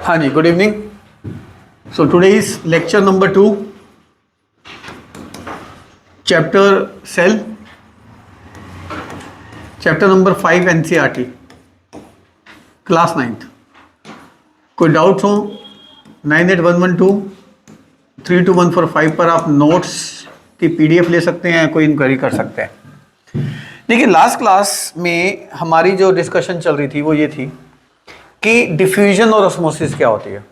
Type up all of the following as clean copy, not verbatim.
हाँ जी, good evening. So today is lecture number 2, chapter cell, chapter number 5 NCERT, class 9th. कोई doubts हो 9811232145 पर आप नोट्स की पीडीएफ ले सकते हैं, कोई इंक्वायरी कर सकते हैं. देखिए, लास्ट क्लास में हमारी जो डिस्कशन चल रही थी वो ये थी कि डिफ्यूजन और ऑस्मोसिस क्या होती है.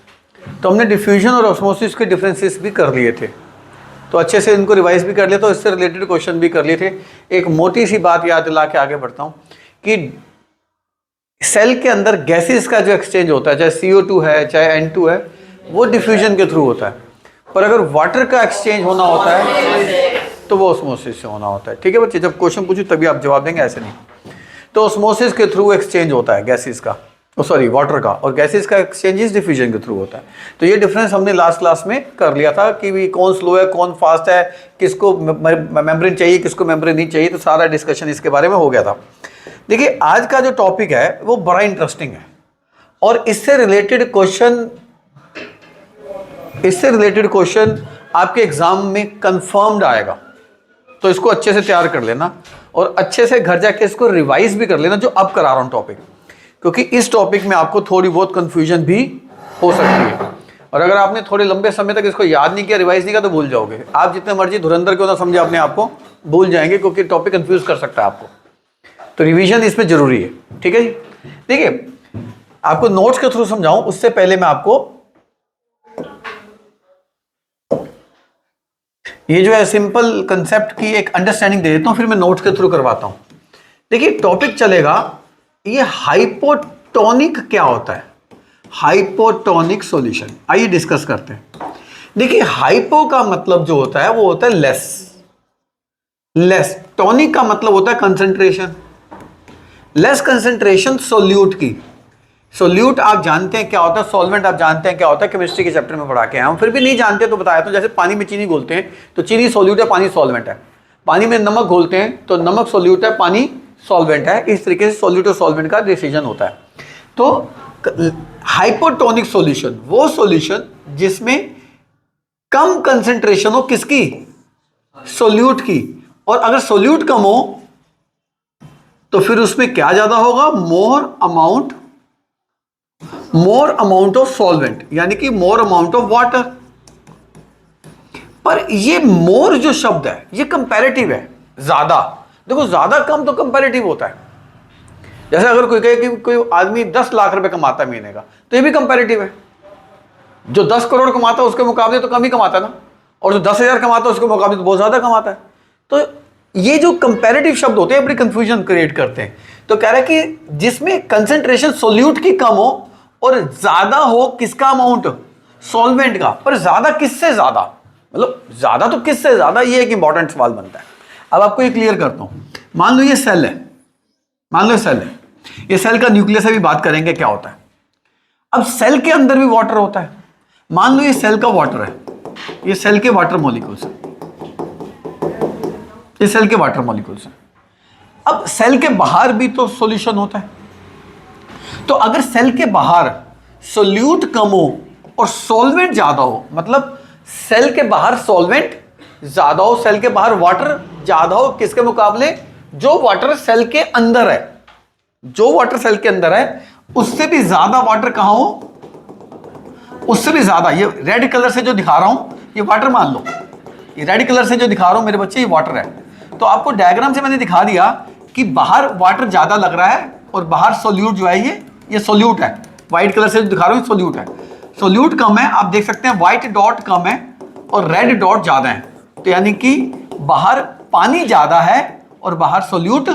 तो हमने डिफ्यूजन और ऑस्मोसिस के डिफरेंसेस भी कर लिए थे, तो अच्छे से इनको रिवाइज भी कर लिया, तो इससे रिलेटेड क्वेश्चन भी कर लिए थे. एक मोटी सी बात याद दिला के आगे बढ़ता हूँ कि सेल के अंदर गैसेस का जो एक्सचेंज होता है, चाहे CO2 है चाहे N2 है, वो डिफ्यूजन के थ्रू होता है. पर अगर वाटर का एक्सचेंज होना होता है तो वो ऑस्मोसिस से होना होता है. ठीक है बच्चे, जब क्वेश्चन पूछूं तभी आप जवाब देंगे, ऐसे नहीं. तो ऑस्मोसिस के थ्रू एक्सचेंज होता है गैसेस का, वाटर का, और गैसेस का एक्सचेंज डिफ्यूजन के थ्रू होता है. तो ये डिफरेंस हमने लास्ट क्लास में कर लिया था कि भी कौन स्लो है कौन फास्ट है, किसको मेम्ब्रेन चाहिए किसको मेम्ब्रेन नहीं चाहिए, तो सारा डिस्कशन इसके बारे में हो गया था. देखिए, आज का जो टॉपिक है वो बड़ा इंटरेस्टिंग है और इससे रिलेटेड क्वेश्चन आपके एग्जाम में कंफर्म्ड आएगा. तो इसको अच्छे से तैयार कर लेना और अच्छे से घर जाके इसको रिवाइज भी कर लेना, जो अब करा रहा हूं टॉपिक, क्योंकि इस टॉपिक में आपको थोड़ी बहुत कंफ्यूजन भी हो सकती है. और अगर आपने थोड़े लंबे समय तक इसको याद नहीं किया, रिवाइज नहीं किया, तो भूल जाओगे. आप जितने मर्जी धुरंधर क्यों ना समझे अपने आप को, भूल जाएंगे, क्योंकि टॉपिक कंफ्यूज कर सकता है आपको. तो रिवीजन इसमें जरूरी है. ठीक है जी. देखिए, आपको नोट्स के थ्रू समझाऊं उससे पहले मैं आपको ये जो है सिंपल कंसेप्ट की एक अंडरस्टैंडिंग दे देता हूं, फिर मैं नोट्स के थ्रू करवाता हूं. देखिए, टॉपिक चलेगा ये हाइपोटोनिक क्या होता है, हाइपोटोनिक सॉल्यूशन. आइए डिस्कस करते हैं. देखिए, हाइपो का मतलब जो होता है वो होता है लेस. टॉनिक का मतलब होता है कंसंट्रेशन. लेस कंसंट्रेशन सोल्यूट की. सोल्यूट आप जानते हैं क्या होता है, सॉल्वेंट आप जानते हैं क्या होता है, केमिस्ट्री के चैप्टर में पढ़ा के हम फिर भी नहीं जानते तो बताया. तो जैसे पानी में चीनी घोलते हैं तो चीनी सोल्यूट है, पानी सॉल्वेंट है. पानी में नमक घोलते हैं तो नमक सोल्यूट है, पानी सॉल्वेंट है. इस तरीके से सोल्यूट और सॉल्वेंट का डिसीजन होता है. तो हाइपोटोनिक सॉल्यूशन वो सॉल्यूशन जिसमें कम कंसंट्रेशन हो, किसकी, सोल्यूट की. और अगर सोल्यूट कम हो तो फिर उसमें क्या ज्यादा होगा, मोर अमाउंट ऑफ सॉल्वेंट, यानी कि मोर अमाउंट ऑफ वाटर. पर ये मोर जो शब्द है ये कंपैरेटिव है. ज्यादा, देखो ज्यादा कम तो कंपैरेटिव होता है. जैसे अगर कोई कहे कि कोई आदमी 10 लाख रुपए कमाता है महीने का, तो ये भी कंपैरेटिव है. जो 10 करोड़ कमाता है उसके मुकाबले तो कम ही कमाता है ना, और जो 10,000 कमाता है उसके मुकाबले तो बहुत ज्यादा कमाता है. तो ये जो कंपैरेटिव शब्द होते हैं बड़ी कंफ्यूजन क्रिएट करते हैं. तो कह रहा है कि जिसमें कंसंट्रेशन सोल्यूट की कम हो और ज्यादा हो किसका अमाउंट, सॉल्वेंट का. पर ज्यादा किससे ज्यादा, मतलब ज्यादा तो किससे ज्यादा, ये एक इंपॉर्टेंट सवाल बनता है. अब आपको ये क्लियर करता हूं. मान लो ये सेल है, ये सेल का न्यूक्लियस है, भी बात करेंगे क्या होता है. अब सेल के अंदर भी वाटर होता है. मान लो ये सेल का वाटर है, ये सेल के वाटर मॉलिक्यूल्स है, ये सेल के वाटर मॉलिक्यूल्स हैं. अब सेल के बाहर भी तो सॉल्यूशन होता है. तो अगर सेल के बाहर सोल्यूट कम हो और सॉल्वेंट ज्यादा हो, मतलब सेल के बाहर सॉल्वेंट ज्यादा हो, सेल के बाहर वाटर ज्यादा हो, किसके मुकाबले, जो वाटर सेल के अंदर है, जो वाटर सेल के अंदर है उससे भी ज्यादा वाटर कहां हो, उससे भी ज्यादा. ये रेड कलर से जो दिखा रहा हूं ये वाटर मान लो, ये रेड कलर से जो दिखा रहा हूं मेरे बच्चे ये वाटर है. तो आपको डायग्राम से मैंने दिखा दिया कि बाहर वाटर ज्यादा लग रहा है और बाहर सोल्यूट जो है ये सोल्यूट है. व्हाइट कलर से जो दिखा रहा हूं सोल्यूट है. सोल्यूट कम है, आप देख सकते हैं व्हाइट डॉट कम है और रेड डॉट ज्यादा है. तो यानी कि बाहर पानी ज्यादा है और बाहर सोल्यूट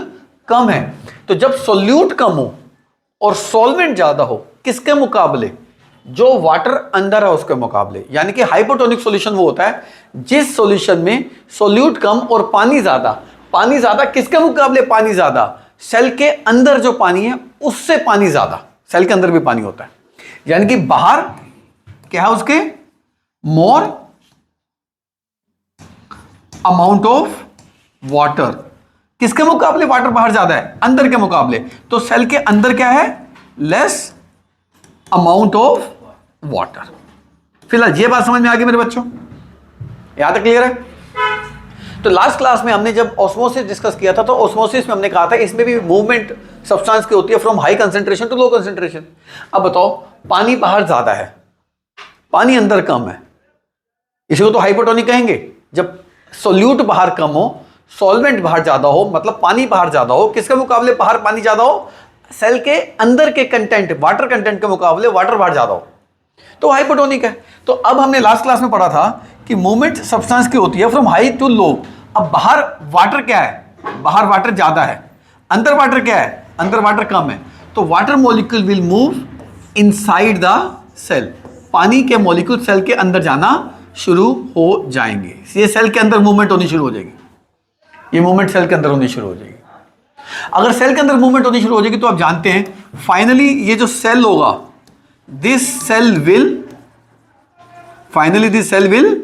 कम है. तो जब सोल्यूट कम हो और सॉल्वेंट ज्यादा हो, किसके मुकाबले, जो वाटर अंदर है उसके मुकाबले. यानी कि हाइपोटोनिक सॉल्यूशन वो होता है जिस सॉल्यूशन में सोल्यूट कम और पानी ज्यादा किसके मुकाबले, पानी ज्यादा, सेल के अंदर जो पानी है उससे पानी ज्यादा. सेल के अंदर भी पानी होता है, यानी कि बाहर क्या है उसके, मोर अमाउंट ऑफ वाटर. किसके मुकाबले वाटर बाहर ज्यादा है, अंदर के मुकाबले. तो सेल के अंदर क्या है, लेस अमाउंट ऑफ वाटर। फिलहाल ये बात समझ में आ गई मेरे बच्चों, यहां तक क्लियर है? तो लास्ट क्लास में हमने जब ऑस्मोसिस डिस्कस किया था, तो ऑस्मोसिस में हमने कहा था इसमें भी मूवमेंट सब्सटेंस की होती है from high concentration to low concentration. अब बताओ, पानी बाहर ज्यादा है, पानी अंदर कम है, इसी को तो हाइपोटोनिक कहेंगे। जब सोल्यूट बाहर कम हो, सॉल्वेंट बाहर ज्यादा हो, मतलब पानी बाहर ज्यादा हो, किसके मुकाबले बाहर पानी ज्यादा हो? सेल के अंदर के कंटेंट, वाटर कंटेंट के मुकाबले वाटर बाहर ज्यादा हो, तो हाइपोटोनिक है। तो अब हमने लास्ट क्लास में पढ़ा था कि मूवमेंट सब्सटेंस की होती है फ्रॉम हाई टू लो। अब बाहर वाटर क्या है? बाहर वाटर ज्यादा है, अंदर वाटर क्या है? अंदर वाटर कम है। तो water molecule will move inside the cell, पानी के मॉलिक्यूल सेल के अंदर जाना शुरू हो जाएंगे। ये सेल के अंदर मूवमेंट होनी शुरू हो जाएगी, ये मूवमेंट सेल के अंदर होनी शुरू हो जाएगी। अगर सेल के अंदर मूवमेंट होनी शुरू हो जाएगी तो आप जानते हैं फाइनली ये जो सेल होगा, this cell will finally this cell will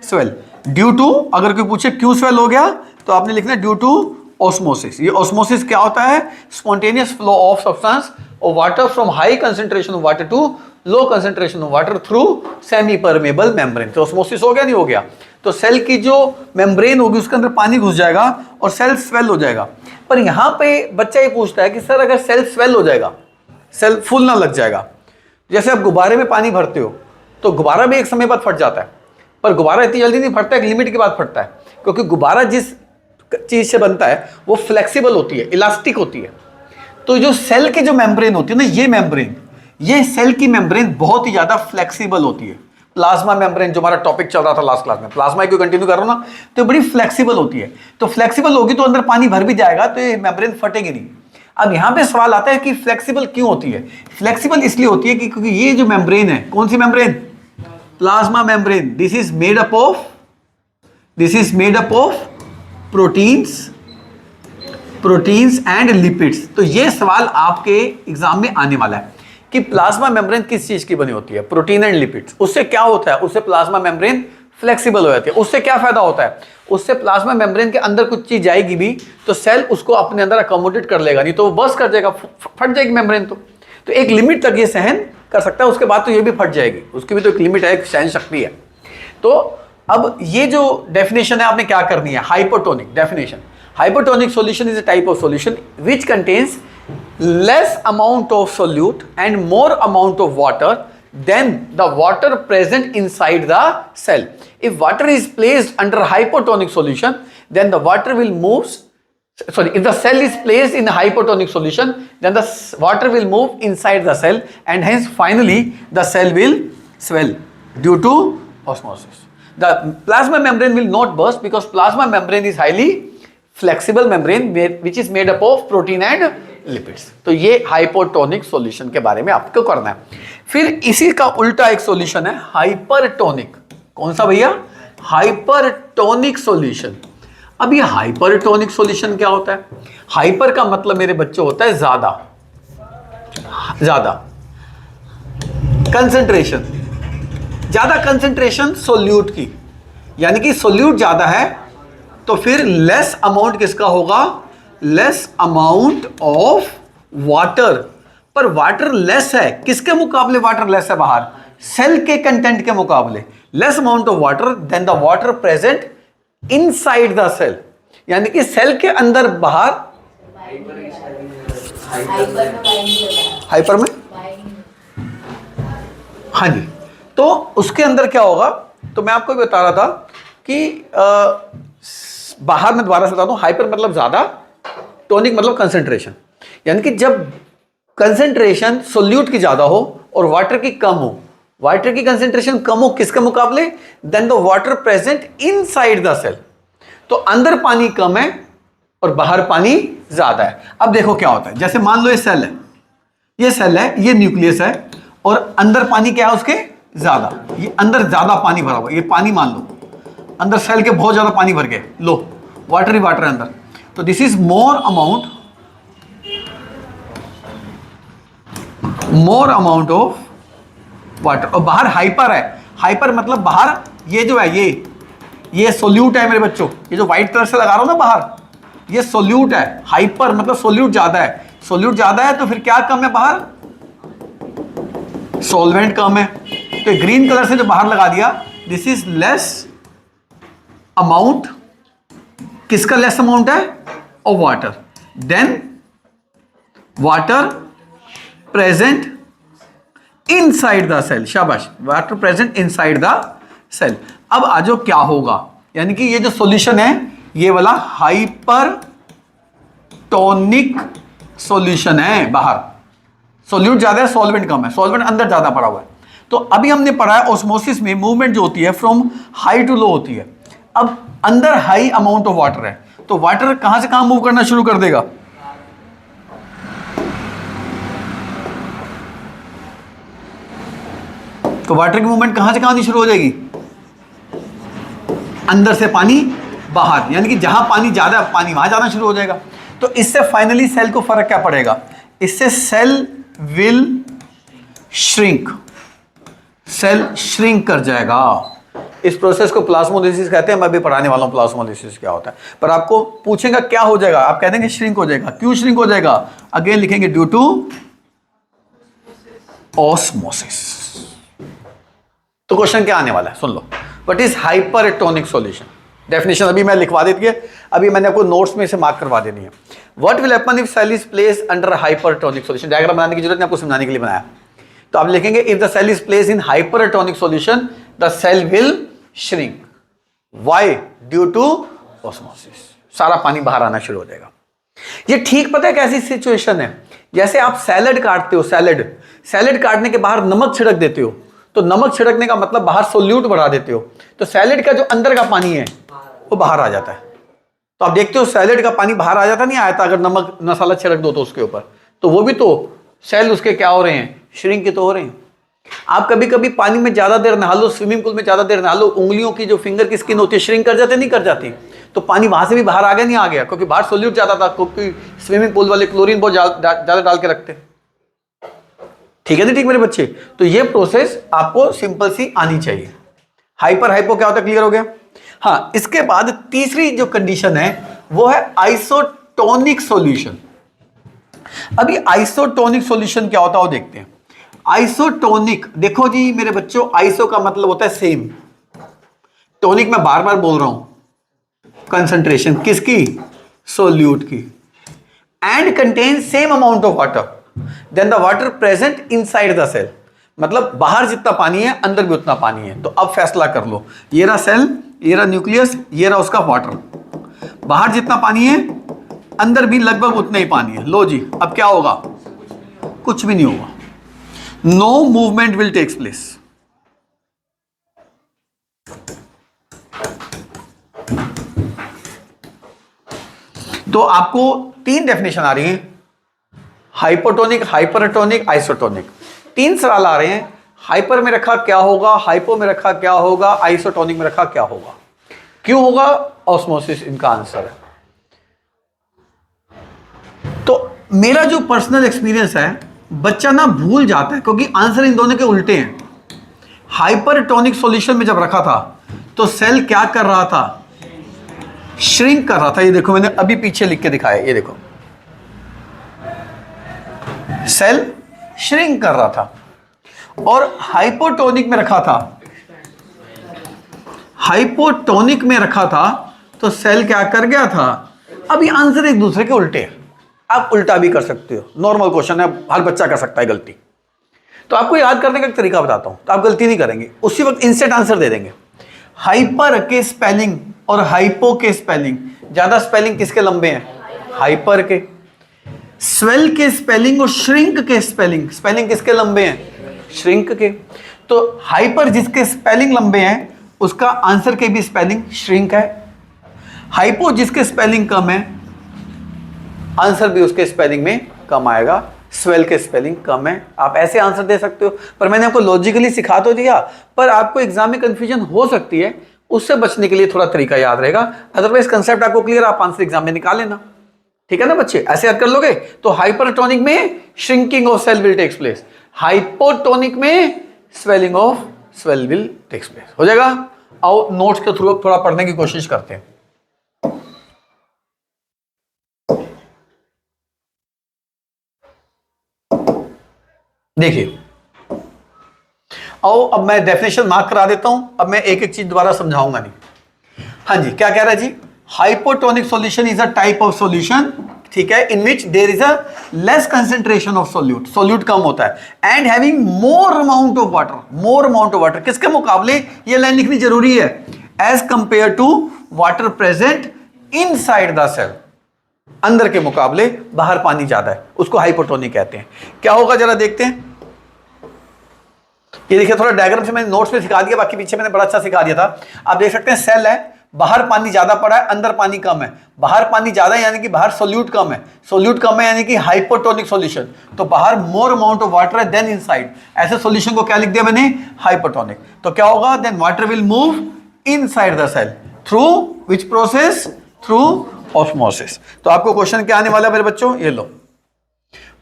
swell due to, अगर कोई पूछे क्यों स्वेल हो गया तो आपने लिखना ड्यू टू ऑस्मोसिस। ये ऑस्मोसिस क्या होता है? स्पॉन्टेनियस फ्लो ऑफ सब्सटेंस और water from high concentration of water to low concentration of water through semi permeable membrane. तो ऑस्मोसिस हो गया, नहीं हो गया? तो सेल की जो मेम्ब्रेन होगी उसके अंदर पानी घुस जाएगा और सेल स्वेल हो जाएगा। पर यहां पे बच्चा ये पूछता है कि सर अगर सेल स्वेल हो जाएगा, सेल फूलना लग जाएगा, जैसे आप गुब्बारे में पानी भरते हो तो गुब्बारा भी एक समय बाद फट जाता है, पर गुब्बारा इतनी जल्दी नहीं फटता, एक लिमिट के बाद फटता है, क्योंकि गुब्बारा जिस चीज से बनता है वो फ्लेक्सिबल होती है, इलास्टिक होती है। तो जो सेल की जो मेम्ब्रेन होती है ना, ये मेम्ब्रेन, ये सेल की मेम्ब्रेन बहुत ही ज्यादा फ्लेक्सिबल होती है। प्लाज्मा मेम्ब्रेन जो हमारा टॉपिक चल रहा था लास्ट क्लास में, प्लाज्मा को कंटिन्यू कर रहा हूं ना, तो बड़ी फ्लेक्सिबल होती है। तो फ्लेक्सिबल होगी तो अंदर पानी भर भी जाएगा, तो ये मेम्ब्रेन फटेगी नहीं। अब यहां पे सवाल आता है कि फ्लेक्सिबल क्यों होती है? फ्लेक्सिबल इसलिए होती है कि क्योंकि ये जो मेम्ब्रेन है, कौन सी membrane? Plasma membrane. This is made up of proteins and lipids. तो ये सवाल आपके एग्जाम में आने वाला है कि प्लाज्मा मेम्ब्रेन किस चीज की बनी होती है? Protein and lipids. उससे क्या होता है? उससे प्लाज्मा मेम्ब्रेन फ्लेक्सिबल हो जाती है। उससे क्या फायदा होता है? उससे प्लाज्मा मेम्ब्रेन के अंदर कुछ चीज जाएगी भी तो सेल उसको अपने अंदर अकोमोडेट कर लेगा, नहीं तो वो बर्स्ट कर जाएगा, फट जाएगी मेम्ब्रेन। तो एक लिमिट तक ये सहन कर सकता है, उसके बाद तो ये भी फट जाएगी, उसकी भी तो एक लिमिट है, एक सहन शक्ति है। तो अब ये जो डेफिनेशन है आपने क्या करनी है? Hypotonic definition. Hypotonic solution is a type of solution which contains less amount of solute and more amount of water than the water present inside the cell. If water is placed under hypotonic solution, then the water will move. Sorry, if the cell is placed in a hypotonic solution, then the water will move inside the cell, and hence finally the cell will swell due to osmosis. The plasma membrane will not burst because plasma membrane is highly flexible membrane which is made up of protein and lipids. तो ये hypotonic solution के बारे में आपको करना है। फिर इसी का उल्टा एक सॉल्यूशन है हाइपरटोनिक। कौन सा भैया? Hypertonic solution. अब ये हाइपरटोनिक सॉल्यूशन क्या होता है? हाइपर का मतलब मेरे बच्चों होता है ज्यादा, ज्यादा कंसंट्रेशन, ज्यादा कंसंट्रेशन सोल्यूट की, यानी कि सोल्यूट ज्यादा है तो फिर लेस अमाउंट किसका होगा? Less amount of water. पर वाटर लेस है, किसके मुकाबले वाटर लेस है? बाहर सेल के कंटेंट के मुकाबले। Less amount of water than the water present inside the cell, यानी कि सेल के अंदर बाहर हाइपर में, हाँ जी। तो उसके अंदर क्या होगा? तो मैं आपको बता रहा था कि बाहर में दोबारा से बता दूं, हाइपर मतलब ज्यादा, टोनिक मतलब कंसंट्रेशन, यानी कि जब कंसंट्रेशन सोल्यूट की ज्यादा हो और वाटर की कम हो, वाटर की कंसंट्रेशन कम हो किसके मुकाबले? Than the water present inside the cell. तो अंदर पानी कम है और बाहर पानी ज्यादा है। अब देखो क्या होता है, जैसे मान लो ये सेल है, ये सेल है, ये न्यूक्लियस है और अंदर पानी क्या है उसके? ज्यादा। ये अंदर ज्यादा पानी भरा हुआ, ये पानी मान लो अंदर सेल के बहुत ज्यादा पानी भर गए, लो वाटर ही वाटर है अंदर। तो this is more amount of water. और बाहर हाइपर है, हाइपर मतलब बाहर ये जो है ये सोल्यूट है मेरे बच्चों, ये जो व्हाइट कलर से लगा रहा हूं ना बाहर, ये सोल्यूट है। हाइपर मतलब सोल्यूट ज्यादा है, सोल्यूट ज्यादा है तो फिर क्या कम है? बाहर सॉल्वेंट कम है, तो ग्रीन कलर से जो बाहर लगा दिया, दिस इज लेस अमाउंट, किसका लेस अमाउंट है, of water, then water present inside the cell, शाबाश, water present inside the cell. अब आजो क्या होगा, यानी कि ये जो सॉल्यूशन है ये वाला हाइपरटोनिक सॉल्यूशन है, बाहर सोल्यूट ज्यादा है, सॉल्वेंट कम है, सॉल्वेंट अंदर ज्यादा पड़ा हुआ है। तो अभी हमने पढ़ा है ऑस्मोसिस में मूवमेंट जो होती है फ्रॉम हाई टू लो होती है। अब अंदर हाई अमाउंट ऑफ वाटर है, तो वाटर कहां से कहां मूव करना शुरू कर देगा, तो वाटर की मूवमेंट कहां से कहां आनी शुरू हो जाएगी, अंदर से पानी बाहर, यानी कि जहां पानी ज्यादा है पानी वहां जाना शुरू हो जाएगा। तो इससे फाइनली सेल को फर्क क्या पड़ेगा, इससे cell will shrink, cell shrink कर जाएगा। इस प्रोसेस को प्लाज्मोलाइसिस कहते हैं, मैं भी पढ़ाने वाला हूं प्लाज्मोलाइसिस क्या होता है, पर आपको पूछेगा क्या हो जाएगा, आप कह देंगे श्रिंक हो जाएगा। क्यों श्रिंक हो जाएगा, अगेन लिखेंगे ड्यू टू ऑस्मोसिस। तो क्वेश्चन क्या आने वाला है सुन लो, what is hypertonic solution, definition अभी मैं लिखवा देती है, अभी मैंने आपको नोट्स में से मार्क करवा देनी है। What will happen if cell is placed under hypertonic solution, diagram बनाने की जरूरत नहीं, आपको समझाने के लिए बनाया। तो आप लिखेंगे if the cell is placed in hypertonic solution the cell will shrink, why, due to osmosis, सारा पानी बाहर आना शुरू हो जाएगा। ये ठीक पता है कैसी सिचुएशन है, जैसे आप सैलड काटते हो, सैलड काटने के बाहर नमक छिड़क देते हो, तो नमक छिड़कने का मतलब बाहर सोल्यूट बढ़ा देते हो, तो सैलेड का जो अंदर का पानी है वो बाहर आ जाता है। तो आप देखते हो सैलेड का पानी बाहर आ जाता नहीं आया था, अगर नमक मसाला छिड़क दो तो उसके ऊपर, तो वो भी तो सेल उसके क्या हो रहे हैं, श्रिंक तो हो रहे हैं। आप कभी कभी पानी में ज्यादा देर नहा लो, स्विमिंग पूल में ज्यादा देर नहा लो, उंगलियों की जो फिंगर की स्किन होती है श्रिंक कर जाते नहीं कर जाती, तो पानी वहां से भी बाहर आ गया नहीं आ गया, क्योंकि बाहर सोल्यूट ज्यादा था, क्योंकि स्विमिंग पूल वाले क्लोरीन बहुत ज्यादा डाल के रखते। ठीक है ना, ठीक मेरे बच्चे। तो ये प्रोसेस आपको सिंपल सी आनी चाहिए। हाइपर हाइपो क्या होता है, क्लियर हो गया। हाँ, इसके बाद तीसरी जो कंडीशन है वो है आइसोटोनिक सॉल्यूशन। अभी आइसोटोनिक सॉल्यूशन क्या होता है वो देखते हैं। आइसोटोनिक, देखो जी मेरे बच्चों, आइसो का मतलब होता है सेम, टोनिक मैं बार बार बोल रहा हूं, कंसंट्रेशन किसकी, सोल्यूट की, and contain same amount of water than the water present inside the cell, मतलब बाहर जितना पानी है अंदर भी उतना पानी है। तो अब फैसला कर लो, ये रहा सेल, ये रहा न्यूक्लियस, ये रहा उसका वाटर, बाहर जितना पानी है अंदर भी लगभग उतना ही पानी है। लो जी, अब क्या होगा, कुछ भी नहीं होगा, no movement will takes place. तो आपको तीन डेफिनेशन आ रही है, हाइपोटोनिक, हाइपरटोनिक, आइसोटोनिक, तीन सवाल आ रहे हैं। हाइपर में रखा क्या होगा, हाइपो में रखा क्या होगा, आइसोटोनिक में रखा क्या होगा, क्यों होगा, ऑस्मोसिस इनका आंसर है। तो मेरा जो पर्सनल एक्सपीरियंस है, बच्चा ना भूल जाता है क्योंकि आंसर इन दोनों के उल्टे हैं। हाइपरटोनिक सॉल्यूशन में जब रखा था तो सेल क्या कर रहा था, श्रिंक कर रहा था। ये देखो मैंने अभी पीछे लिख के दिखाया, ये देखो सेल श्रिंक कर रहा था। और हाइपोटोनिक में रखा था, हाइपोटोनिक में रखा था तो सेल क्या कर गया था। अभी आंसर एक दूसरे के उल्टे हैं, आप उल्टा भी कर सकते हो, नॉर्मल क्वेश्चन है, हर बच्चा कर सकता है गलती। तो आपको याद करने का एक तरीका बताता हूं, तो आप गलती नहीं करेंगे, उसी वक्त इंस्टेंट आंसर दे देंगे। हाइपर के स्पेलिंग और हाइपो के स्पेलिंग, ज्यादा स्पेलिंग किसके लंबे हैं, हाइपर के। स्वेल के स्पेलिंग और श्रिंक के स्पेलिंग, स्पेलिंग किसके लंबे हैं, श्रिंक के। तो हाइपर जिसके स्पेलिंग लंबे हैं उसका आंसर के भी स्पेलिंग श्रिंक है। हाइपो जिसके स्पेलिंग कम है आंसर भी उसके स्पेलिंग में कम आएगा। स्वेल के स्पेलिंग कम है, आप ऐसे आंसर दे सकते हो। पर मैंने आपको लॉजिकली सिखा तो दिया, पर आपको एग्जाम में कंफ्यूजन हो सकती है, उससे बचने के लिए थोड़ा तरीका याद रहेगा। अदरवाइज कंसेप्ट आपको क्लियर, आप आंसर एग्जाम में निकाल लेना। ठीक है ना बच्चे, ऐसे याद कर लोगे। तो हाइपरटोनिक में shrinking of cell will takes place, hypotonic में swelling of cell will takes place हो जाएगा। आओ नोट्स के थ्रू थोड़ा पढ़ने की कोशिश करते हैं। देखिए आओ अब मैं डेफिनेशन मार्क करा देता हूं, अब मैं एक एक चीज दोबारा समझाऊंगा नहीं। हाँ जी, क्या कह रहा है जी? Hypotonic solution is a type of solution, ठीक है, in which there is a less concentration of solute, solute कम होता है, and having more amount of water, more amount of water, किसके मुकाबले? ये लाइन लिखनी जरूरी है, as compare to water present inside the cell, अंदर के मुकाबले बाहर पानी ज्यादा है, उसको हाइपोटोनिक कहते हैं। क्या होगा जरा देखते हैं। ये देखिए, थोड़ा डायग्राम से मैंने नोट्स में सिखा दिया, बाकी पीछे मैंने बड़ा अच्छा सिखा दिया था। आप देख सकते हैं सेल है, बाहर पानी ज्यादा पड़ा है, अंदर पानी कम है। बाहर पानी ज्यादा है यानी कि बाहर सोल्यूट कम है, सोल्यूट कम है यानी कि हाइपोटोनिक सॉल्यूशन, तो बाहर मोर अमाउंट ऑफ वाटर है देन इनसाइड, ऐसे सॉल्यूशन को क्या लिख दिया मैंने? हाइपोटोनिक। तो क्या होगा? Then water will move inside the cell through which process? Through osmosis. तो आपको क्वेश्चन क्या आने वाला है मेरे बच्चों? ये लो,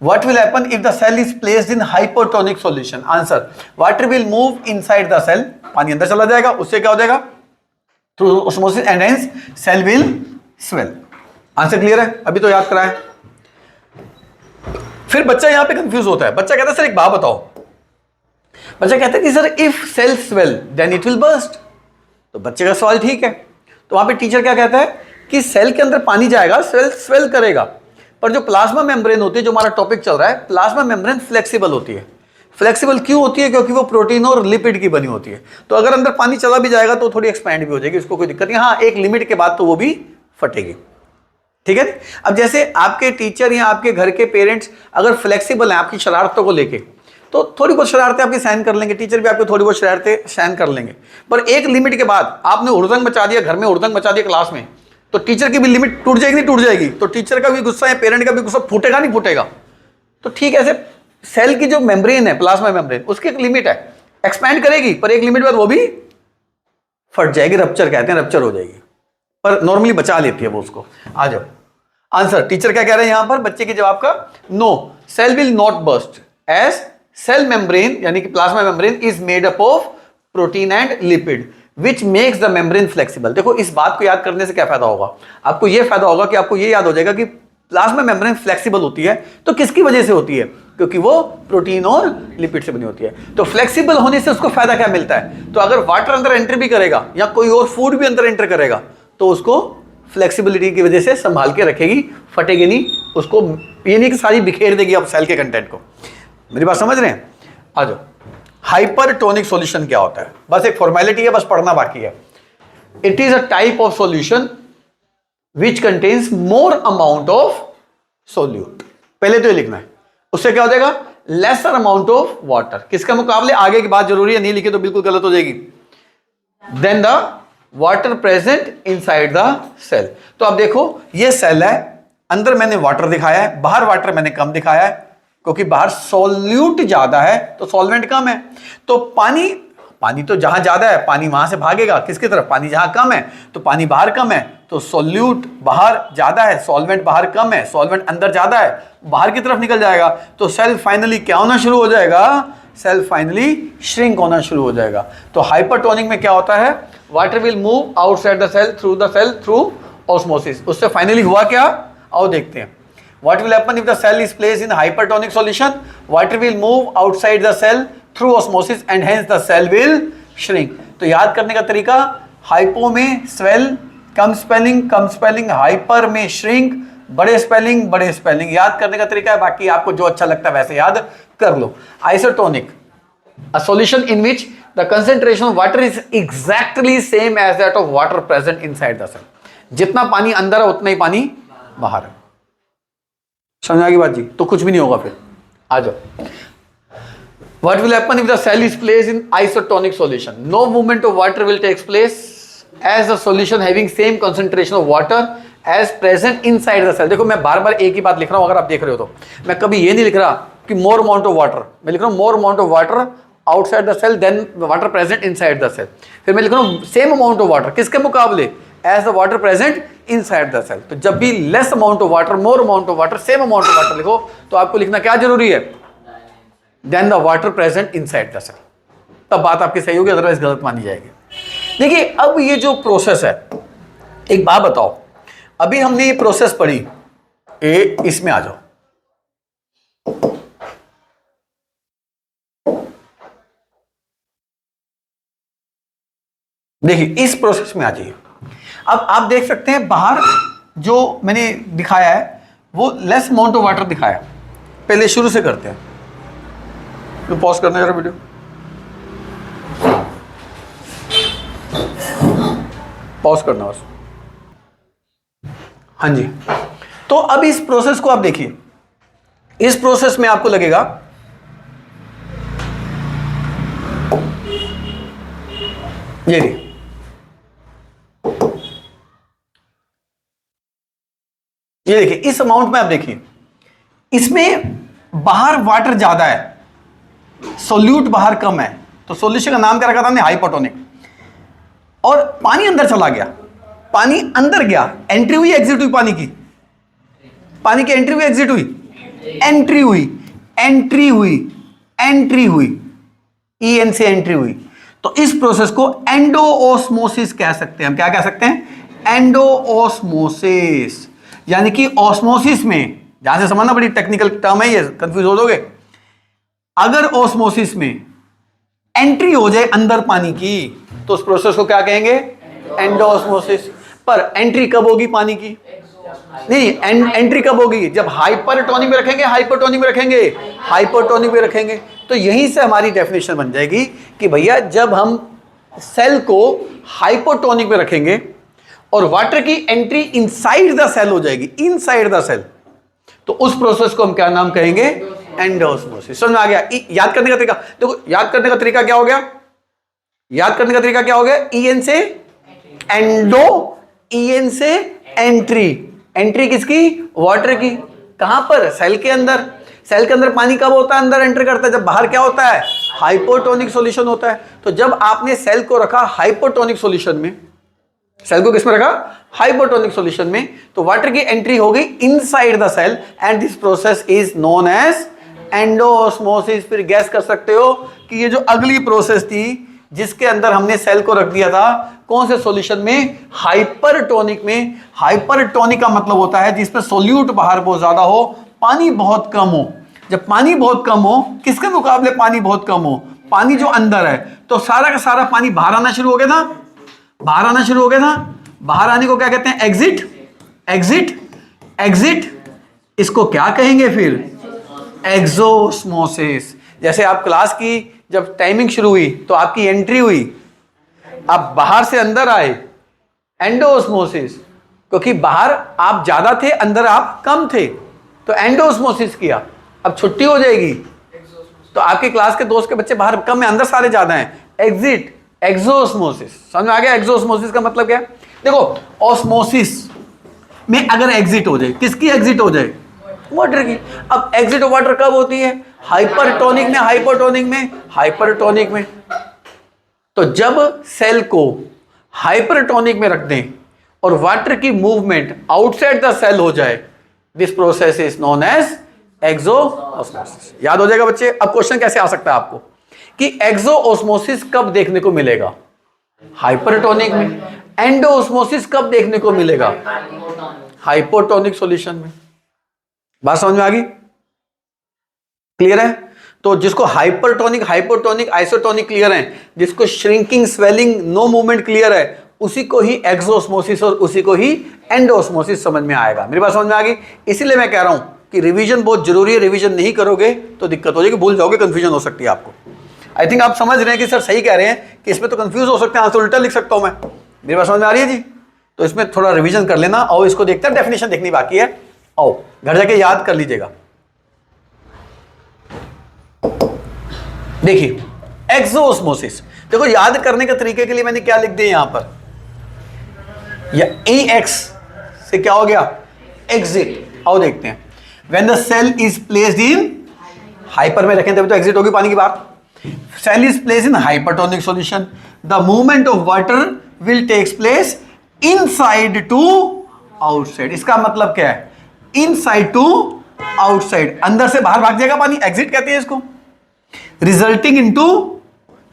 what will happen if the cell is placed in hypotonic solution? Answer, water will move inside the cell, पानी अंदर चला जाएगा, उससे क्या हो जाएगा? Through osmosis and hence cell will swell. Answer clear है? अभी तो याद कराएं। फिर बच्चा यहां पे कंफ्यूज होता है, बच्चा कहता है सर एक बात बताओ, बच्चा कहता है कि sir if cell swell then it will burst. तो बच्चे का सवाल ठीक है, तो वहां पे टीचर क्या कहता है कि सेल के अंदर पानी जाएगा, सेल स्वेल करेगा, पर जो प्लाज्मा मेम्ब्रेन होती है, जो हमारा टॉपिक चल रहा है, प्लाज्मा मेम्ब्रेन फ्लेक्सिबल होती है। फ्लेक्सिबल क्यों होती है? क्योंकि वो प्रोटीन और लिपिड की बनी होती है, तो अगर अंदर पानी चला भी जाएगा तो थोड़ी एक्सपैंड भी हो जाएगी, उसको कोई दिक्कत नहीं। हाँ, एक लिमिट के बाद तो वो भी फटेगी, ठीक है। अब जैसे आपके टीचर या आपके घर के पेरेंट्स अगर फ्लेक्सिबल हैं आपकी शरारतों को लेके, तो थोड़ी बहुत शरारतें आपकी सहन कर लेंगे, टीचर भी आपको थोड़ी बहुत शरारतें सहन कर लेंगे, पर एक लिमिट के बाद आपने हुड़दंग मचा दिया, घर में हुड़दंग मचा दिया क्लास में, तो टीचर की भी लिमिट टूट जाएगी, नहीं टूट जाएगी? तो टीचर का भी गुस्सा है, पेरेंट का भी गुस्सा, फूटेगा नहीं फूटेगा? तो ठीक ऐसे सेल की जो मेम्ब्रेन है, प्लाज्मा मेम्ब्रेन, उसकी एक लिमिट है, एक्सपैंड करेगी पर एक लिमिट बाद वो भी फट जाएगी, रप्चर कहते हैं, रप्चर हो जाएगी, पर नॉर्मली बचा लेती है वो उसको। आ जाओ आंसर, टीचर क्या कह रहे हैं यहां पर बच्चे के जवाब का? No, cell will not burst as cell membrane यानी कि plasma membrane is made up of protein and lipid which makes the membrane flexible. देखो इस बात को याद करने से क्या फायदा होगा? आपको यह फायदा होगा कि आपको यह याद हो जाएगा कि प्लाज्मा मेम्ब्रेन फ्लेक्सिबल होती है, तो किसकी वजह से होती है? क्योंकि वो प्रोटीन और लिपिड से बनी होती है। तो फ्लेक्सिबल होने से उसको फायदा क्या मिलता है? तो अगर वाटर अंदर एंटर भी करेगा या कोई और फूड भी अंदर एंटर करेगा, तो उसको फ्लेक्सिबिलिटी की वजह से संभाल के रखेगी, फटेगी नहीं, उसको ये नहीं कि सारी बिखेर देगी अब सेल के कंटेंट को। मेरी बात समझ रहे हैं? आ जाओ, हाइपरटोनिक सॉल्यूशन क्या होता है? बस एक फॉर्मेलिटी है, बस पढ़ना बाकी है। It is a type of solution which contains more amount of solute. पहले तो ये लिखना है, उससे क्या हो जाएगा? Lesser amount of water. किसके मुकाबले? आगे की बात जरूरी है, नहीं लिखे तो बिल्कुल गलत हो जाएगी। Than the water present inside the cell. तो अब देखो ये सेल है, अंदर मैंने वाटर दिखाया है, बाहर वाटर मैंने कम दिखाया है, क्योंकि बाहर सॉल्यूट ज्यादा है तो सॉल्वेंट कम है। तो पानी तो जहां ज्यादा है पानी वहां से भागेगा किसकी तरफ? पानी जहां कम है तो पानी बाहर कम है, तो सॉल्यूट बाहर ज्यादा है, सॉल्वेंट बाहर कम है, सॉल्वेंट अंदर ज्यादा है, बाहर की तरफ निकल जाएगा, तो सेल फाइनली क्या होना शुरू हो जाएगा? सेल फाइनली श्रिंक होना शुरू हो जाएगा। तो हाइपरटोनिक में क्या होता है? Water will move outside the cell through osmosis. उससे फाइनली हुआ क्या? आओ देखते हैं। What will happen if the cell is placed in hypertonic solution? Water will move outside the cell through osmosis and hence the cell will shrink. तो याद करने का तरीका, हाइपो में स्वेल, कम स्पेलिंग, हाइपर में श्रिंक, बड़े स्पेलिंग। याद करने का तरीका है, बाकी आपको जो अच्छा लगता है वैसे याद कर लो। Isotonic, a solution in which the concentration of water is exactly same as that of water present inside the cell. जितना पानी अंदर है उतना ही पानी बाहर है। समझ आ गई बात जी? तो कुछ भी नहीं होगा फिर। आ जाओ, what will happen if the cell is placed in isotonic solution? No movement of water will take place as the solution having same concentration of water as present inside the cell. देखो मैं बार बार एक ही बात लिख रहा हूं, अगर आप देख रहे हो तो मैं कभी ये नहीं लिख रहा कि more amount of water, मैं लिख रहा हूं more amount of water outside the cell than water present inside the cell। फिर मैं लिख रहा हूं same amount of water किसके मुकाबले? as the water present inside the cell। तो जब भी less amount of water, more amount of water, same amount of water लिखो तो आपको लिखना क्या जरूरी है? then the water present inside the cell। तब बात आपकी सही होगी, अदरवाइज गलत मानी जाएगी। देखिए अब ये जो प्रोसेस है, एक बात बताओ, अभी हमने ये प्रोसेस पढ़ी, इसमें आ जाओ, देखिए इस प्रोसेस में आ जाइए। अब आप देख सकते हैं बाहर जो मैंने दिखाया है वो लेस अमाउंट ऑफ वाटर दिखाया। पहले शुरू से करते हैं, तो पॉज करना जरा वीडियो। पॉज करना बस। हाँ जी, तो अब इस प्रोसेस को आप देखिए। इस प्रोसेस में आपको लगेगा ये देखिए इस अमाउंट में आप देखिए, इसमें बाहर वाटर ज्यादा है, सोल्यूट बाहर कम है, तो सॉल्यूशन का नाम क्या रखा था हमने, हाइपोटोनिक। और पानी अंदर चला गया, पानी अंदर गया, एंट्री हुई एग्जिट हुई पानी की, पानी की एंट्री हुई एग्जिट हुई, एंट्री हुई, एंट्री हुई, एंट्री हुई, EN से एंट्री हुई। तो इस प्रोसेस को एंडोऑस्मोसिस कह सकते हैं हम। क्या कह सकते हैं, एंडोऑस्मोसिस। यानी कि ऑस्मोसिस में, जहां से समझना बड़ी टेक्निकल टर्म है ये, कंफ्यूज हो जाओगे। अगर ऑस्मोसिस में एंट्री हो जाए अंदर पानी की तो उस प्रोसेस को क्या कहेंगे, एंडोऑस्मोसिस। पर एंट्री कब होगी पानी की, नहीं, एंट्री कब होगी, जब हाइपरटोनिक में रखेंगे, हाइपोटोनिक में रखेंगे, हाइपोटोनिक में रखेंगे। तो यहीं से हमारी डेफिनेशन बन जाएगी कि भैया जब हम सेल को हाइपोटोनिक में रखेंगे और वाटर की एंट्री इनसाइड द सेल हो जाएगी, इनसाइड द सेल, तो उस प्रोसेस को हम क्या नाम कहेंगे, एंडोऑस्मोसिस। समझ में आ गया। याद करने का तरीका देखो, याद करने का तरीका क्या हो गया, याद करने का तरीका क्या हो गया, EN से एंडो, EN से एंट्री। एंट्री किसकी, वाटर की। कहां पर, सेल के अंदर। सेल के अंदर पानी कब होता है, अंदर एंटर करता है, जब बाहर क्या होता है, हाइपोटोनिक सॉल्यूशन होता है। तो जब आपने सेल को रखा हाइपोटोनिक सॉल्यूशन में, सेल को किसमें रखा, हाइपोटोनिक सॉल्यूशन में, तो वाटर की एंट्री हो गई inside the cell and this process is known as endoosmosis. फिर गैस कर सकते हो कि ये जो अगली प्रोसेस थी जिसके अंदर हमने सेल को रख दिया था, कौन से सॉल्यूशन में, हाइपरटोनिक में। हाइपरटोनिक का मतलब होता है जिसमें सोल्यूट बाहर बहुत ज्यादा हो, पानी बहुत कम हो। जब पानी बहुत कम हो, किसके मुकाबले पानी बहुत कम हो, पानी जो अंदर है, तो सारा का सारा पानी बाहर आना शुरू हो गया था, बाहर आना शुरू हो गया था। बाहर आने को क्या कहते हैं, एग्जिट, एग्जिट, एग्जिट। इसको क्या कहेंगे फिर, एक्सोस्मोसिस। जैसे आप क्लास की जब टाइमिंग शुरू हुई तो आपकी एंट्री हुई, आप बाहर से अंदर आए, एंडोऑस्मोसिस, क्योंकि बाहर आप ज्यादा थे, अंदर आप कम थे, तो एंडोऑस्मोसिस किया। अब छुट्टी हो जाएगी तो आपके क्लास के दोस्त के बच्चे बाहर कम है, अंदर सारे ज्यादा हैं, एग्जिट, एक्सोस्मोसिस। समझ में आ गया एक्सोस्मोसिस का मतलब क्या है। देखो ऑस्मोसिस में अगर एग्जिट हो जाए, किसकी एग्जिट हो जाए, वाटर की। अब एग्जिट ऑफ वाटर कब होती है, हाइपरटोनिक में, हाइपोटोनिक में, हाइपरटोनिक में। तो जब सेल को हाइपरटोनिक में रख दें और वाटर की मूवमेंट आउटसाइड द सेल हो जाए, this process is known as exosmosis. याद हो जाएगा बच्चे। अब क्वेश्चन कैसे आ सकता है आपको कि एक्सोऑस्मोसिस कब देखने को मिलेगा, हाइपरटोनिक में। एंडोऑस्मोसिस कब देखने को मिलेगा, हाइपोटोनिक सॉल्यूशन में। बात समझ में आ गई, क्लियर है। तो जिसको हाइपरटोनिक, हाइपोटोनिक, आइसोटोनिक क्लियर है, जिसको shrinking, swelling, no movement clear है, उसी को ही एक्सोऑस्मोसिस और उसी को ही एंडोऑस्मोसिस समझ में आएगा। मेरी बात समझ में आ गई। इसीलिए मैं कह रहा हूं कि रिवीजन बहुत जरूरी है। रिवीजन नहीं करोगे तो दिक्कत हो जाएगी, भूल जाओगे, कंफ्यूजन हो सकती है आपको। आई थिंक आप समझ रहे हैं कि सर सही कह रहे हैं कि इसमें तो कंफ्यूज हो सकते हैं, आंसर उल्टा लिख सकता हूं मैं। मेरी बात समझ में आ रही है जी। तो इसमें थोड़ा रिवीजन कर लेना। और इसको देखते हैं, डेफिनेशन देखनी बाकी है, आओ घर जाके याद कर लीजिएगा। देखिए एक्सोऑस्मोसिस, देखो याद करने के तरीके के लिए मैंने क्या लिख दिया यहां पर, या EX से क्या हो गया, एग्जिट। आओ देखते हैं। When the cell is placed in, hyper में रखें तभी तो एग्जिट होगी पानी की बात। Cell is placed in hypertonic solution, the movement of water will takes place inside to outside. इसका मतलब क्या है, इनसाइड टू आउटसाइड, अंदर से बाहर भाग जाएगा पानी, एग्जिट कहते हैं इसको। Resulting into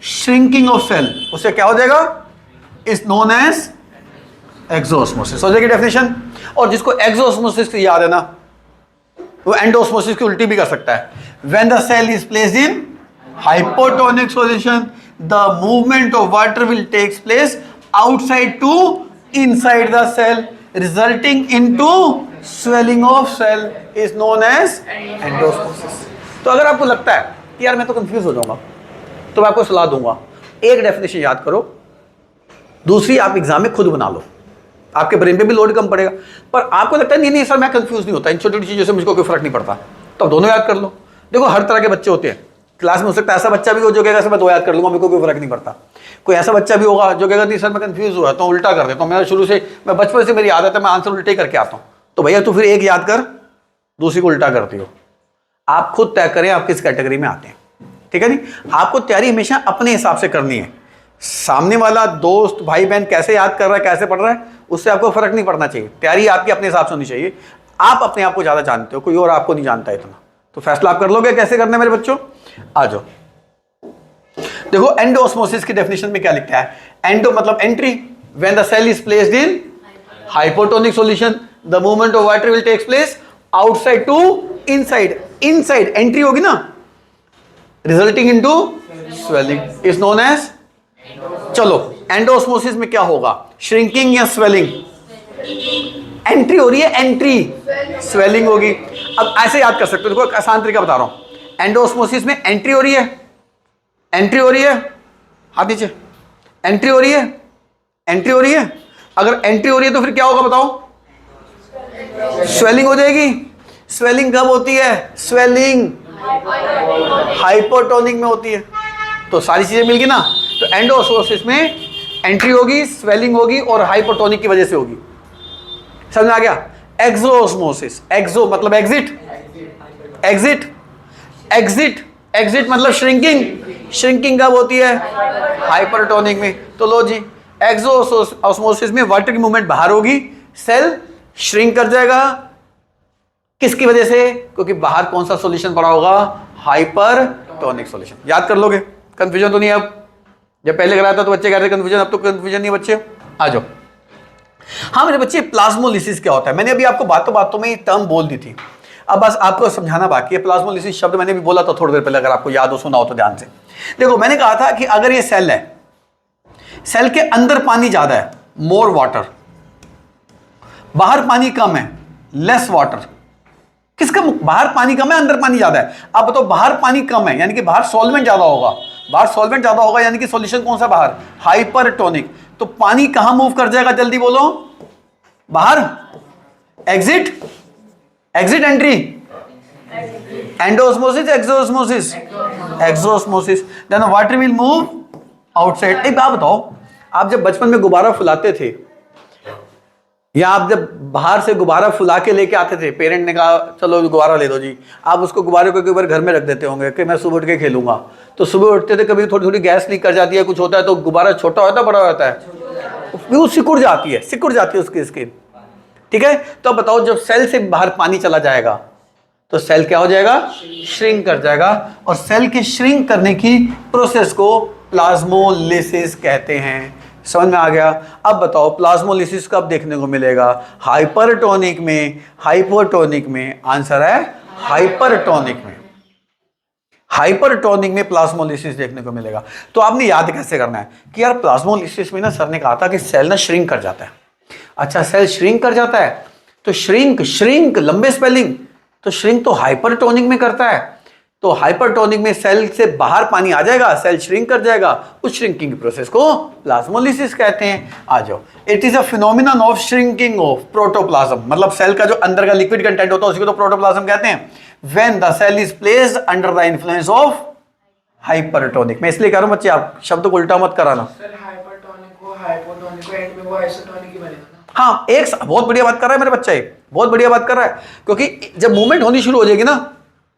shrinking of cell, उससे क्या हो जाएगा, इज नोन एज एक्सोऑस्मोसिस। हो जाएगी डेफिनेशन। और जिसको एक्सोऑस्मोसिस याद है ना, वो एंडोऑस्मोसिस की उल्टी भी कर सकता है। When the cell is placed in hypotonic solution, the movement of water will takes place outside to inside the cell, resulting into swelling of cell is known as endosmosis. तो अगर आपको लगता है कि यार मैं तो कंफ्यूज हो जाऊंगा, तो मैं आपको सलाह दूंगा, एक डेफिनेशन याद करो, दूसरी आप एग्जाम में खुद बना लो, आपके ब्रेन पे भी लोड कम पड़ेगा। पर आपको लगता है नहीं नहीं सर मैं कंफ्यूज नहीं होता, इन छोटी छोटी चीज़ों से मुझको कोई फर्क नहीं पड़ता, तो दोनों याद कर लो। देखो हर तरह के बच्चे होते हैं क्लास में, हो सकता है ऐसा बच्चा भी हो जो कहेगा सर मैं दो याद कर लूंगा, मेरे को कोई फर्क नहीं पड़ता। कोई ऐसा बच्चा भी होगा जो कहेगा नहीं सर मैं कंफ्यूज हुआ तो उल्टा कर देता हूँ, मैं शुरू से, मैं बचपन से मेरी आदत है मैं आंसर उल्टे करके आता हूँ। तो भैया तू फिर एक याद कर, दूसरी को उल्टा करती हो। आप खुद तय करें आप किस कैटेगरी में आते हैं, ठीक है नहीं। आपको तैयारी हमेशा अपने हिसाब से करनी है। सामने वाला दोस्त भाई बहन कैसे याद कर रहा है कैसे पढ़ रहा है उससे आपको फर्क नहीं पड़ना चाहिए। तैयारी आपकी अपने हिसाब से होनी चाहिए। आप अपने आप को ज्यादा जानते हो, कोई और आपको नहीं जानता इतना, तो फैसला आप कर लोगे कैसे करना है मेरे बच्चों। आ जाओ देखो एंडोस्मोसिस की डेफिनेशन में क्या लिखा है। एंडो मतलब entry, when the cell is placed in hypotonic solution the movement of water will takes place outside to inside. Inside entry होगी ना, resulting into swelling is known as. चलो एंडोस्मोसिस में क्या होगा, श्रिंकिंग या स्वेलिंग। एंट्री हो रही है, एंट्री स्वेलिंग होगी। अब ऐसे याद कर सकते हो, देखो आसान तरीका बता रहा हूं। एंडोस्मोसिस में एंट्री हो रही है, एंट्री हो रही है, हाथ नीचे, एंट्री हो रही है, एंट्री हो रही है। अगर एंट्री हो रही है तो फिर क्या होगा बताओ, स्वेलिंग हो जाएगी। स्वेलिंग कब होती है, स्वेलिंग हाइपोटोनिक में होती है। तो सारी चीजें मिल गई ना। तो एंडोस्मोसिस में एंट्री होगी, स्वेलिंग होगी और हाइपोटोनिक की वजह से होगी। समझ में आ गया। एक्सोस्मोसिस, एक्सो मतलब एग्जिट, एग्जिट, एग्जिट, एग्जिट मतलब श्रिंकिंग। श्रिंकिंग कब होती है, हाइपरटोनिक में। तो लो जी एक्सोस्मोसिस में वाटर की मूवमेंट बाहर होगी, सेल श्रिंक कर जाएगा। किसकी वजह से, क्योंकि बाहर कौन सा सॉल्यूशन पड़ा होगा, हाइपरटोनिक सॉल्यूशन। याद कर लोगे, कंफ्यूजन तो नहीं है। अब जब पहले कराया था तो बच्चे कह रहे थे कंफ्यूजन, अब तो कंफ्यूजन नहीं बच्चे। आ जाओ। हाँ मेरे बच्चे प्लाज्मोलिसिस क्या होता है, मैंने अभी आपको बातों बातों में ये टर्म बोल दी थी, अब बस आपको समझाना बाकी है। प्लाज्मोलिसिस शब्द मैंने भी बोला था थोड़ी देर पहले, अगर आपको याद हो सुना हो तो ध्यान से देखो। मैंने कहा था कि अगर ये सेल है, सेल के अंदर पानी ज्यादा है, मोर वाटर, बाहर पानी कम है, लेस वाटर। किसका, बाहर पानी कम है अंदर पानी ज्यादा है। अब बताओ बाहर पानी कम है यानी कि बाहर सॉल्वेंट ज्यादा होगा, बाहर सॉल्वेंट ज्यादा होगा यानी कि सॉल्यूशन कौन सा बाहर, हाइपरटोनिक। तो पानी कहां मूव कर जाएगा, जल्दी बोलो, बाहर। Exit, exit entry, endosmosis exosmosis, exosmosis. Then water will move outside. एक बात बताओ, आप जब बचपन में गुब्बारा फुलाते थे या आप जब बाहर से गुब्बारा फुला के लेके आते थे, पेरेंट ने कहा चलो गुब्बारा ले दो जी, आप उसको गुब्बारे को एक बार घर में रख देते होंगे कि मैं सुबह उठ के खेलूंगा। तो सुबह उठते थे, कभी थोड़ी थोड़ी गैस लीक कर जाती है, कुछ होता है तो गुब्बारा छोटा होता है बड़ा होता है, वो सिकुड़ जाती है, सिकुड़ जाती है उसकी स्किन, ठीक है। तो अब बताओ जब सेल से बाहर पानी चला जाएगा तो सेल क्या हो जाएगा, श्रिंक कर जाएगा। और सेल के श्रिंक करने की प्रोसेस को प्लाज्मोलिसिस कहते हैं। समझ में आ गया। अब बताओ प्लाज्मोलिसिस कब देखने को मिलेगा, हाइपरटोनिक में, हाइपोटोनिक में। आंसर है हाइपरटोनिक में, हाइपरटोनिक में प्लाज्मोलिसिस देखने को मिलेगा। तो आपने याद कैसे करना है कि यार प्लाज्मोलिसिस में ना सर ने कहा था कि सेल ना श्रिंक कर जाता है। अच्छा सेल श्रिंक कर जाता है, तो श्रिंक, श्रिंक लंबे स्पेलिंग, तो श्रिंक तो हाइपरटोनिक में करता है। तो हाइपरटोनिक में सेल से बाहर पानी आ जाएगा, सेल श्रिंक कर जाएगा, उस श्रिंकिंग प्रोसेस को प्लाज्मोलिसिस कहते हैं। आ जाओ। It is a phenomenon of shrinking of protoplasm, मतलब सेल का जो अंदर का लिक्विड कंटेंट होता है उसी को तो प्रोटोप्लाज्म कहते हैं। When the cell is placed under the influence of hypertonic. मैं इसलिए कह रहा हूं बच्चे आप शब्द को उल्टा मत कराना। सर हाइपरटोनिक को हाइपोटोनिक को एंड में वो आइसोटोनिक ही बनेगा ना। हाँ एक बहुत बढ़िया बात कर रहा है मेरे बच्चा, बहुत बढ़िया बात कर रहा है। क्योंकि जब मूवमेंट होनी शुरू हो जाएगी ना,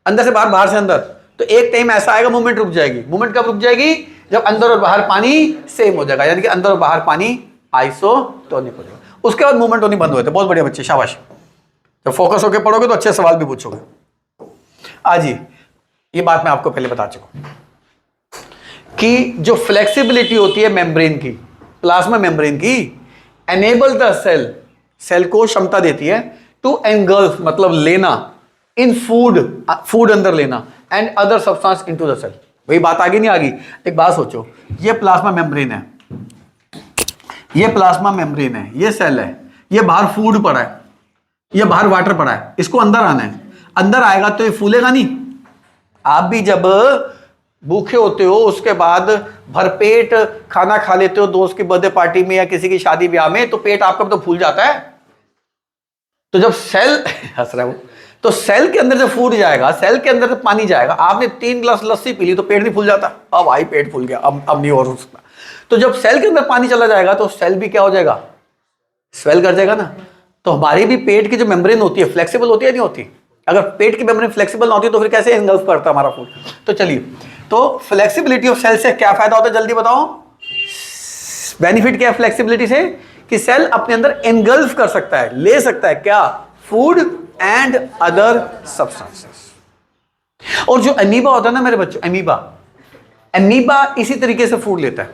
अंदर से बाहर, बाहर से अंदर, तो एक टाइम ऐसा आएगा मूवमेंट रुक जाएगी। मूवमेंट कब रुक जाएगी, जब अंदर और बाहर पानी सेम हो जाएगा, यानी कि अंदर और बाहर पानी आइसोटोनिक हो जाएगा। उसके बाद मूवमेंट होनी बंद हो जाती है। बहुत बढ़िया बच्चे, शाबाश। जब फोकस होकर पढ़ोगे तो अच्छे सवाल भी पूछोगे। आज ये बात मैं आपको पहले बता चुका कि जो फ्लेक्सिबिलिटी होती है मेम्ब्रेन की, प्लाज्मा मेम्ब्रेन की, एनेबल द सेल, सेल को क्षमता देती है टू एंगल्फ मतलब लेना, इन फूड, फूड अंदर लेना, and other substance into the cell. वही बात आगे नहीं आ गई। एक बात सोचो, ये प्लाज्मा मेम्ब्रेन है, ये प्लाज्मा मेम्ब्रेन है, ये सेल है, ये बाहर फूड पड़ा है, ये बाहर वाटर पड़ा है, इसको अंदर आना है। अंदर आएगा तो ये फूलेगा नहीं। आप भी जब भूखे होते हो उसके बाद भरपेट खाना खा लेते हो दोस्त की बर्थडे पार्टी में या किसी की शादी ब्याह में, तो पेट आपका तो फूल जाता है। तो जब सेल हंस रहा है वो, तो सेल के अंदर जब फूड जाएगा, सेल के अंदर जब पानी जाएगा, आपने 3 ग्लास लस्सी पी ली तो पेट नहीं फूल जाता? अब भाई पेट फूल गया, अब नहीं और हो सकता। तो जब सेल के अंदर पानी चला जाएगा तो सेल भी क्या हो जाएगा? स्वेल कर जाएगा ना। तो हमारी भी पेट की जो मेम्ब्रेन होती है फ्लेक्सिबल होती है नहीं होती? अगर पेट की मेम्ब्रेन फ्लेक्सिबल ना होती तो फिर कैसे एंगल्फ करता हमारा फूड? तो चलिए, तो फ्लेक्सिबिलिटी ऑफ सेल से क्या फायदा होता है जल्दी बताओ। बेनिफिट क्या है फ्लेक्सिबिलिटी से? कि सेल अपने अंदर एंगल्फ कर सकता है, ले सकता है क्या? Food and other substances. और जो अमीबा होता है ना मेरे बच्चों, अमीबा इसी तरीके से फूड लेता है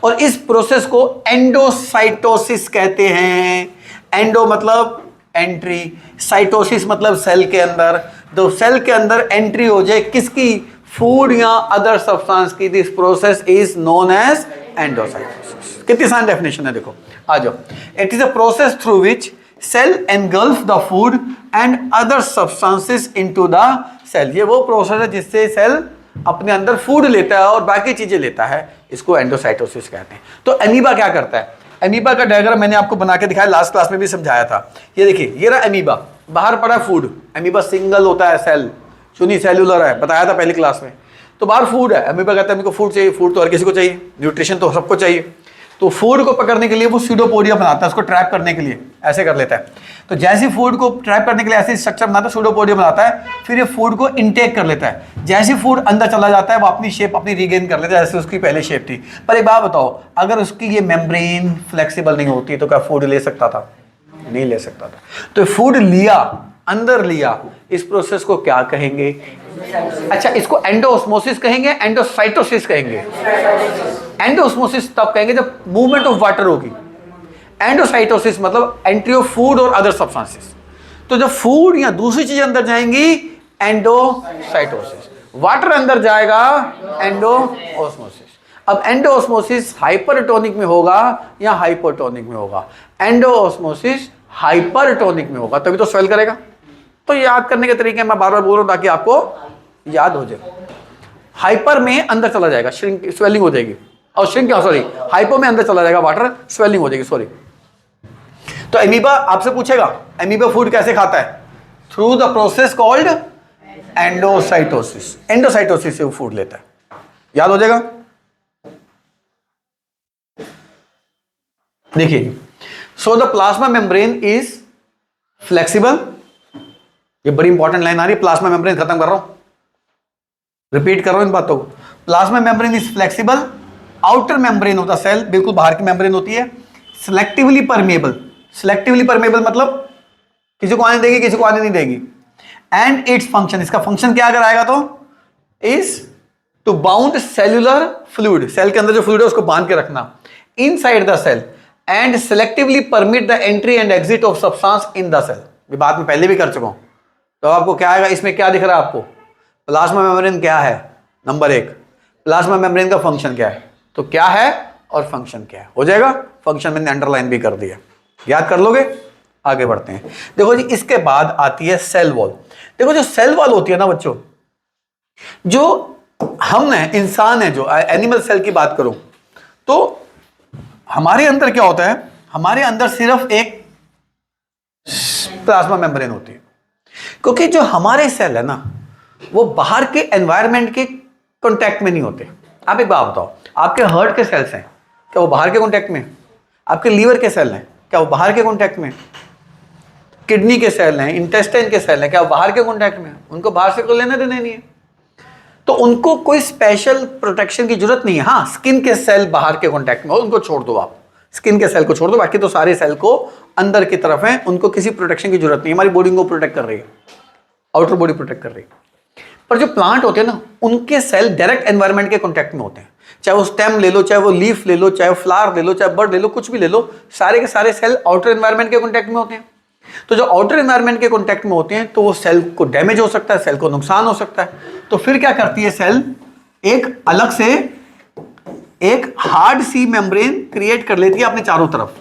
और इस प्रोसेस को एंडोसाइटोसिस कहते हैं। एंडो मतलब एंट्री, साइटोसिस मतलब सेल के अंदर। तो सेल के अंदर एंट्री हो जाए किसकी? फूड या अदर सब्सटेंस की, this process is known as endocytosis. कितनी आसान डेफिनेशन है, देखो आ जाओ। It is a process through which cell engulf the food and other substances into the cell. ये वो प्रोसेस है जिससे सेल अपने अंदर फूड लेता है और बाकी चीजें लेता है, इसको एंडोसाइटोसिस कहते हैं। तो अमीबा क्या करता है? अमीबा का डायग्राम मैंने आपको बना के दिखाया, लास्ट क्लास में भी समझाया था। ये देखिए, ये रहा अमीबा, बाहर पड़ा फूड। अमीबा सिंगल होता है सेल, यूनिसेल्युलर है, बताया था पहली क्लास में। तो बाहर फूड है, अमीबा कहता है मेरे को फूड चाहिए। फूड तो हर किसी को चाहिए, न्यूट्रिशन तो सबको चाहिए। तो फूड को पकड़ने के लिए वो स्यूडोपोडिया बनाता है, उसको ट्रैप करने के लिए ऐसे कर लेता है। तो जैसे फूड को ट्रैप करने के लिए ऐसे स्ट्रक्चर बनाता है, स्यूडोपोडिया बनाता है, फिर ये फूड को इनटेक कर लेता है। जैसे फूड अंदर चला जाता है वो अपनी शेप अपनी रीगेन कर लेता है, जैसे उसकी पहले शेप थी। पर एक बात बताओ, अगर उसकी ये मेम्ब्रेन फ्लेक्सिबल नहीं होती तो क्या फूड ले सकता था? नहीं ले सकता था। तो फूड लिया, अंदर लिया, इस प्रोसेस को क्या कहेंगे? अच्छा, इसको एंडोऑस्मोसिस कहेंगे, एंडोसाइटोसिस कहेंगे? एंडोऑस्मोसिस तब कहेंगे जब मूवमेंट ऑफ वाटर होगी। एंडोसाइटोसिस मतलब एंट्री ऑफ फूड और अदर सब्सटेंसेस। तो जब फूड या दूसरी चीजें अंदर जाएंगी, एंडोसाइटोसिस। वाटर अंदर जाएगा, एंडोऑस्मोसिस। अब एंडोऑस्मोसिस हाइपरटोनिक में होगा या हाइपोटोनिक में होगा? एंडोऑस्मोसिस हाइपरटोनिक में होगा, तभी तो स्वेल करेगा। तो याद करने के तरीके मैं बार बार बोल रहा हूं ताकि आपको याद हो जाए। हाइपर में अंदर चला जाएगा, श्रिंक स्वेलिंग हो जाएगी, और श्रिंक सॉरी हाइपो में अंदर चला जाएगा वाटर, स्वेलिंग हो जाएगी, सॉरी। तो अमीबा आपसे पूछेगा अमीबा फूड कैसे खाता है? Through the process called endocytosis. Endocytosis से वो फूड लेता है, याद हो जाएगा। देखिए, so the plasma membrane is flexible. ये बड़ी इंपॉर्टेंट लाइन आ रही है, प्लाज्मा मेम्ब्रेन खत्म कर रहा हूं, रिपीट कर रहा हूं इन बातों को। Plasma membrane is flexible, outer membrane of the cell, बिल्कुल बाहर की मेम्ब्रेन होती है। सिलेक्टिवली परमेबल, सिलेक्टिवली परमेबल मतलब किसी को आने देगी किसी को आने नहीं देगी। एंड इट्स फंक्शन, इसका फंक्शन क्या अगर आएगा तो is to bound cellular fluid, cell के अंदर जो फ्लूइड है उसको बांध के रखना inside the cell, and selectively permit the entry and exit of substance in the cell. ये बात मैं पहले भी कर चुका हूं। तो आपको क्या आएगा, इसमें क्या दिख रहा है आपको? प्लाज्मा मेम्ब्रेन क्या है, नंबर 1। प्लाज्मा मेम्ब्रेन का फंक्शन क्या है, तो क्या है और फंक्शन क्या है, हो जाएगा। फंक्शन मैंने अंडरलाइन भी कर दिया, याद कर लोगे। आगे बढ़ते हैं। देखो जी, इसके बाद आती है सेल वॉल। देखो जो सेल वॉल होती है ना बच्चों, जो हम है इंसान है, जो एनिमल सेल की बात करूं तो हमारे अंदर क्या होता है, हमारे अंदर सिर्फ एक प्लाज्मा मेम्ब्रेन होती है। क्योंकि जो हमारे सेल है ना वो बाहर के एनवायरनमेंट के कांटेक्ट में नहीं होते। आप एक बात बताओ, आपके हार्ट के सेल्स हैं, क्या वो बाहर के कांटेक्ट में? आपके लीवर के सेल हैं, क्या वो बाहर के कांटेक्ट में? किडनी के सेल हैं, इंटेस्टाइन के सेल हैं, क्या वो बाहर के कांटेक्ट में? उनको बाहर से कोई लेने देने नहीं है, तो उनको कोई स्पेशल प्रोटेक्शन की जरूरत नहीं है। हाँ, स्किन के सेल बाहर के कांटेक्ट में हो, उनको छोड़ दो, आप स्किन के सेल को छोड़ दो, बाकी तो सारे सेल को अंदर की तरफ है, उनको किसी प्रोटेक्शन की जरूरत नहीं। हमारी बॉडी को प्रोटेक्ट कर रही है, आउटर बॉडी प्रोटेक्ट कर रही है। पर जो प्लांट होते हैं ना, उनके सेल डायरेक्ट एनवायरनमेंट के कांटेक्ट में होते हैं। चाहे वो स्टेम ले लो, चाहे वो लीफ ले लो, चाहे वो फ्लावर ले लो, चाहे बर्ड ले लो, कुछ भी ले लो, सारे के सारे सेल आउटर एनवायरनमेंट के कांटेक्ट में होते हैं। तो जो आउटर एनवायरनमेंट के कांटेक्ट में होते हैं तो वो सेल को डैमेज हो सकता है, सेल को नुकसान हो सकता है। तो फिर क्या करती है सेल, एक अलग से एक हार्ड सी मेम्ब्रेन क्रिएट कर लेती है अपने चारों तरफ।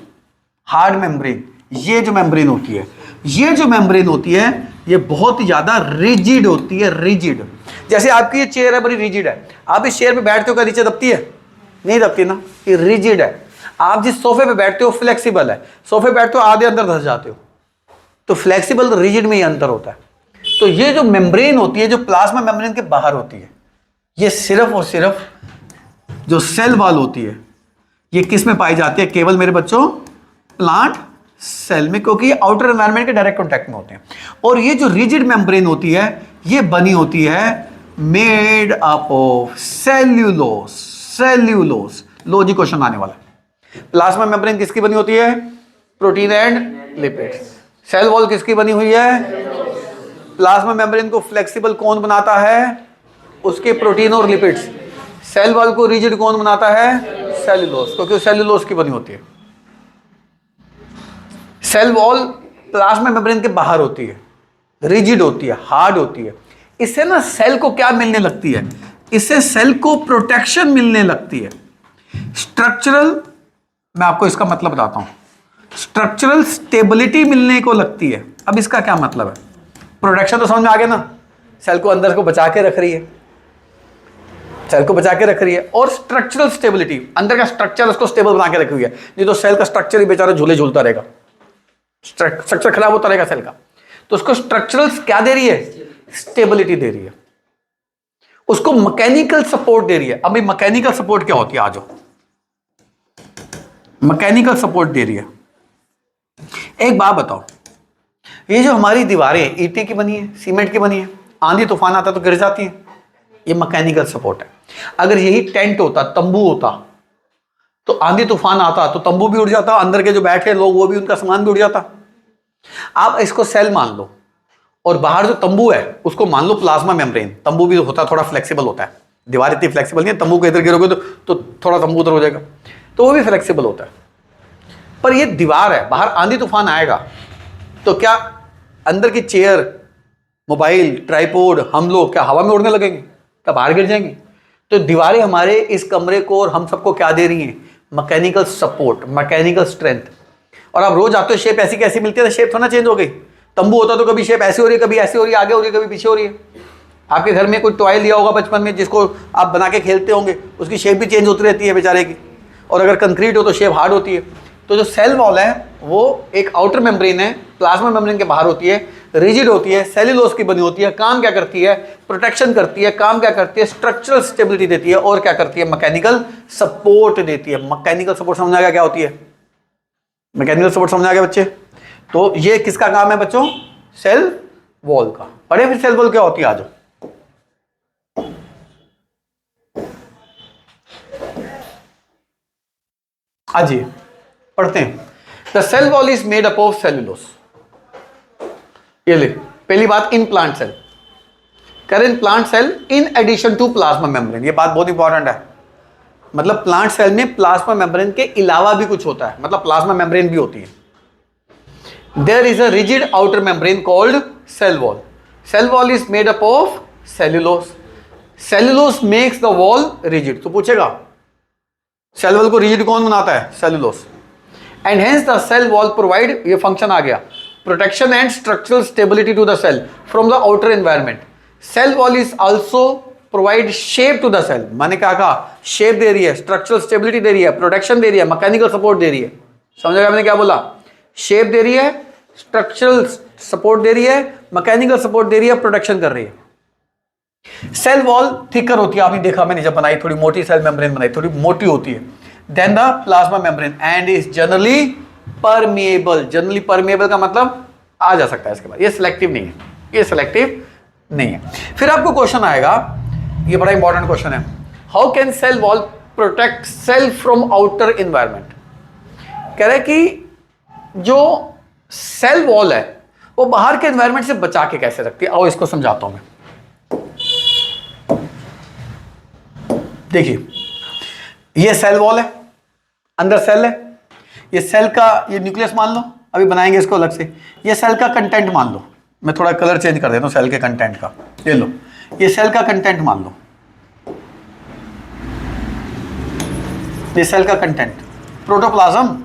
हार्ड मेम्ब्रेन, ये जो मेम्ब्रेन होती है, ये जो मेम्ब्रेन होती है ये बहुत ही ज्यादा रिजिड होती है, रिजिड। जैसे आपकी ये चेयर है बड़ी रिजिड है, आप इस चेयर पे बैठते हो क्या नीचे दबती है? नहीं दबती ना, ये रिजिड है। आप जिस सोफे पे बैठते हो फ्लेक्सिबल है, सोफे पे बैठते हो आधे अंदर धस जाते हो। तो फ्लेक्सिबल रिजिड में ही अंतर होता है। तो ये जो मेम्ब्रेन होती है जो प्लाज्मा मेम्ब्रेन के बाहर होती है, ये सिर्फ और सिर्फ जो सेल वॉल होती है ये किस में पाई जाती है? केवल मेरे बच्चों प्लांट सेल में, क्योंकि ये आउटर एनवायरनमेंट के डायरेक्ट कांटेक्ट में होते हैं। और ये जो रिजिड मेम्ब्रेन होती है ये बनी होती है made up of cellulose. Cellulose, लो जी क्वेश्चन आने वाला है। प्लाज्मा मेम्ब्रेन किसकी बनी होती है? Protein and lipids. Cell wall किसकी बनी हुई है? प्लाज्मा मेम्ब्रेन को फ्लेक्सिबल कौन बनाता है? उसके प्रोटीन और लिपिड्स। सेल वॉल को रिजिड कौन बनाता है? सेल्यूलोस, क्योंकि सेल्यूलोस की बनी होती है। सेल वॉल प्लाज्मा मेम्ब्रेन के बाहर होती है, रिजिड होती है, हार्ड होती है। इससे ना सेल को क्या मिलने लगती है? इससे सेल को प्रोटेक्शन मिलने लगती है। स्ट्रक्चरल, मैं आपको इसका मतलब बताता हूं, स्ट्रक्चरल स्टेबिलिटी मिलने को लगती है। अब इसका क्या मतलब है? प्रोटेक्शन तो समझ में आ गया ना, सेल को अंदर को बचा के रख रही है, सेल को बचा के रख रही है। और स्ट्रक्चरल स्टेबिलिटी, अंदर का स्ट्रक्चर उसको स्टेबल बना के रखी हुई है, नहीं तो सेल का स्ट्रक्चर ही बेचारा झूले झूलता रहेगा, स्ट्रक्चर खराब होता रहेगा सेल का। तो उसको स्ट्रक्चरल क्या दे रही है? स्टेबिलिटी दे रही है, उसको मैकेनिकल सपोर्ट दे रही है। अभी मैकेनिकल सपोर्ट क्या होती है? आज मैकेनिकल सपोर्ट दे रही है। एक बात बताओ, ये जो हमारी दीवारें ईंटे की बनी है, सीमेंट की बनी है, आंधी तूफान आता तो गिर जाती है, ये मैकेनिकल सपोर्ट है। अगर यही टेंट होता, तंबू होता, तो आंधी तूफान आता तो तंबू भी उड़ जाता, अंदर के जो बैठे लोग वो भी, उनका सामान भी उड़ जाता। आप इसको सेल मान लो और बाहर जो तंबू है उसको मान लो प्लाज्मा मेम्ब्रेन। तंबू भी होता थोड़ा फ्लेक्सिबल होता है, दीवार इतनी फ्लेक्सिबल नहीं है, तंबू के इधर गिरोगे तो थोड़ा तंबू उधर हो जाएगा, तो वो भी फ्लेक्सिबल होता है। पर ये दीवार है, बाहर आंधी तूफान आएगा तो क्या अंदर की चेयर, मोबाइल, ट्राइपॉड, हम लोग क्या हवा में उड़ने लगेंगे? क्या बाहर गिर जाएंगे? तो दीवारें हमारे इस कमरे को और हम सबको क्या दे रही हैं? Mechanical support, mechanical strength. और आप रोज आते हो, शेप ऐसी कैसी मिलती है? शेप थोड़ा चेंज हो गई। तंबू होता तो कभी शेप ऐसी हो रही है, कभी ऐसी हो रही है, आगे हो रही है, कभी पीछे हो रही है। आपके घर में कोई टॉय लिया होगा बचपन में जिसको आप बना के खेलते होंगे, उसकी शेप भी चेंज होती रहती है बेचारे की। और अगर कंक्रीट हो तो शेप हार्ड होती है। तो जो सेल वॉल है वो एक आउटर मेम्ब्रेन है, प्लाज्मा मेम्ब्रेन के बाहर होती है, रिजिड होती है, सेल्यूलोज की बनी होती है। काम क्या करती है? प्रोटेक्शन करती है। काम क्या करती है? स्ट्रक्चरल स्टेबिलिटी देती है। और क्या करती है? मैकेनिकल सपोर्ट देती है। मैकेनिकल सपोर्ट समझ आ गया क्या होती है? मैकेनिकल सपोर्ट समझ आ गया बच्चे? तो ये किसका काम है बच्चों? सेल वॉल का। पढ़े फिर सेल वॉल क्या होती है आज? आज ये पढ़ते हैं। The cell wall is made up of cellulose. ये ले, पहली बात, in plant cell, current plant cell in addition to plasma membrane. ये बात बहुत इंपॉर्टेंट है। मतलब प्लांट सेल में प्लाज्मा मेम्ब्रेन के अलावा भी कुछ होता है, मतलब प्लाज्मा मेम्ब्रेन भी होती है। There is a rigid outer membrane called cell wall. Cell wall is made up of cellulose. Cellulose makes the wall rigid. तो पूछेगा सेल वॉल को रिजिड कौन बनाता है? Cellulose. And hence the cell wall provide, ये function आ गया, protection and structural stability to the cell from the outer environment. Cell wall is also provide shape to the cell. मैंने क्या कहा? शेप दे रही है, स्ट्रक्चरल स्टेबिलिटी दे रही है, प्रोटेक्शन दे रही है, मैकेनिकल सपोर्ट दे रही है। समझ मैंने क्या बोला? शेप दे रही है, स्ट्रक्चरल सपोर्ट दे रही है, मैकेनिकल सपोर्ट दे रही है, प्रोटेक्शन कर रही है। सेल वॉल थिकर होती है, आपने देखा मैंने जब बनाई, थोड़ी मोटी सेल मेम्ब्रेन बनाई, थोड़ी मोटी होती है than the plasma membrane and is generally permeable. Generally permeable का मतलब आ जा सकता है इसके बाद, ये सिलेक्टिव नहीं है, ये सिलेक्टिव नहीं है। फिर आपको क्वेश्चन आएगा, ये बड़ा इंपॉर्टेंट क्वेश्चन है, how can cell wall protect cell from outer environment. कह रहे कि जो सेल वॉल है वो बाहर के एनवायरनमेंट से बचा के कैसे रखती है। आओ इसको समझाता हूं मैं। देखिए, ये सेल वॉल है, अंदर सेल है, ये सेल का ये न्यूक्लियस मान लो, अभी बनाएंगे इसको अलग से। ये सेल का कंटेंट मान लो, मैं थोड़ा कलर चेंज कर देता हूं सेल के कंटेंट का। ये लो, ये सेल का कंटेंट मान लो। ये सेल का कंटेंट। प्रोटोप्लाज्म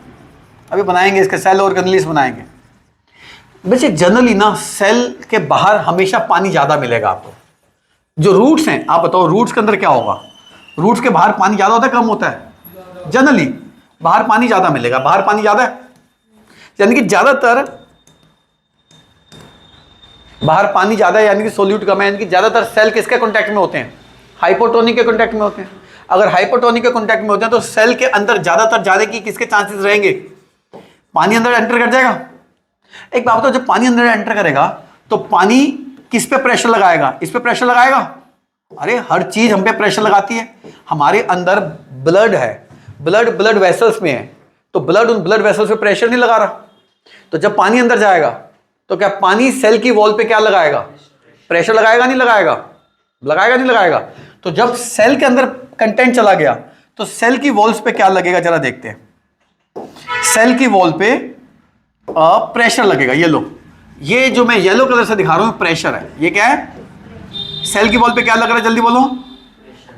अभी बनाएंगे, इसके सेल ऑर्गेनेल्स बनाएंगे। वैसे जनरली ना सेल के बाहर हमेशा पानी ज़्यादा मिलेगा आपको। जो रूट्स हैं, आप बताओ रूट्स के अंदर क्या होगा? रूट्स के बाहर पानी ज़्यादा होता है कम होता है? जनरली बाहर पानी ज़्यादा मिलेगा। बाहर पानी ज़्यादा है, यानी कि ज़्यादातर बाहर पानी ज़्यादा है, यानी कि सोल्यूट कम है, यानी कि ज़्यादातर सेल किसके कॉन्टैक्ट में होते हैं? हाइपोटोनिक के कॉन्टैक्ट में होते हैं। अगर हाइपोटोनिक के कॉन्टैक्ट में होते हैं तो सेल के अंदर ज़्यादातर जाने की किसके चांसेस रहेंगे? पानी अंदर एंटर कर जाएगा। एक बात बताओ, जब पानी अंदर एंटर करेगा तो पानी किस पे प्रेशर लगाएगा? इस पे प्रेशर लगाएगा। अरे हर चीज हम पे प्रेशर लगाती है। हमारे अंदर ब्लड है, ब्लड वेसल्स में है, तो ब्लड उन ब्लड वेसल्स पे प्रेशर नहीं लगा रहा। तो जब पानी अंदर जाएगा तो क्या पानी सेल की वॉल पे क्या लगाएगा? प्रेशर लगाएगा नहीं लगाएगा? लगाएगा नहीं लगाएगा? तो जब सेल के अंदर कंटेंट चला गया तो सेल की वॉल्स पे क्या लगेगा? जरा देखते हैं। सेल की वॉल पे प्रेशर लगेगा। ये लो, ये जो मैं येलो कलर से दिखा रहा हूं प्रेशर है। ये क्या है? सेल की वॉल पे क्या लग रहा है? जल्दी बोलो।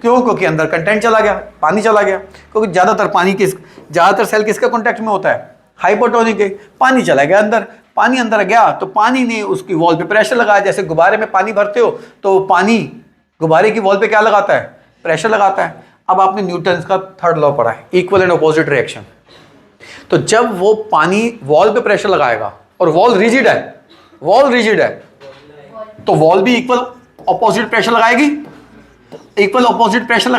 क्यों? क्योंकि अंदर कंटेंट चला गया, पानी चला गया। क्योंकि ज्यादातर सेल किसके कांटेक्ट में होता है? हाइपोटोनिक है। पानी चला गया अंदर, पानी अंदर गया तो पानी ने उसकी वॉल पे प्रेशर लगाया। जैसे गुब्बारे में पानी भरते हो तो पानी गुब्बारे की वॉल पे क्या लगाता है? प्रेशर लगाता है। अब आपने न्यूटन का थर्ड लॉ पढ़ा है, इक्वल एंड अपोजिट रिएक्शन। तो जब वो पानी वॉल पे प्रेशर लगाएगा और वॉल रिजिड है, तो वॉल भी इक्वल अपोजिट प्रेशर लगाएगी। इक्वल अपोजिट प्रेशर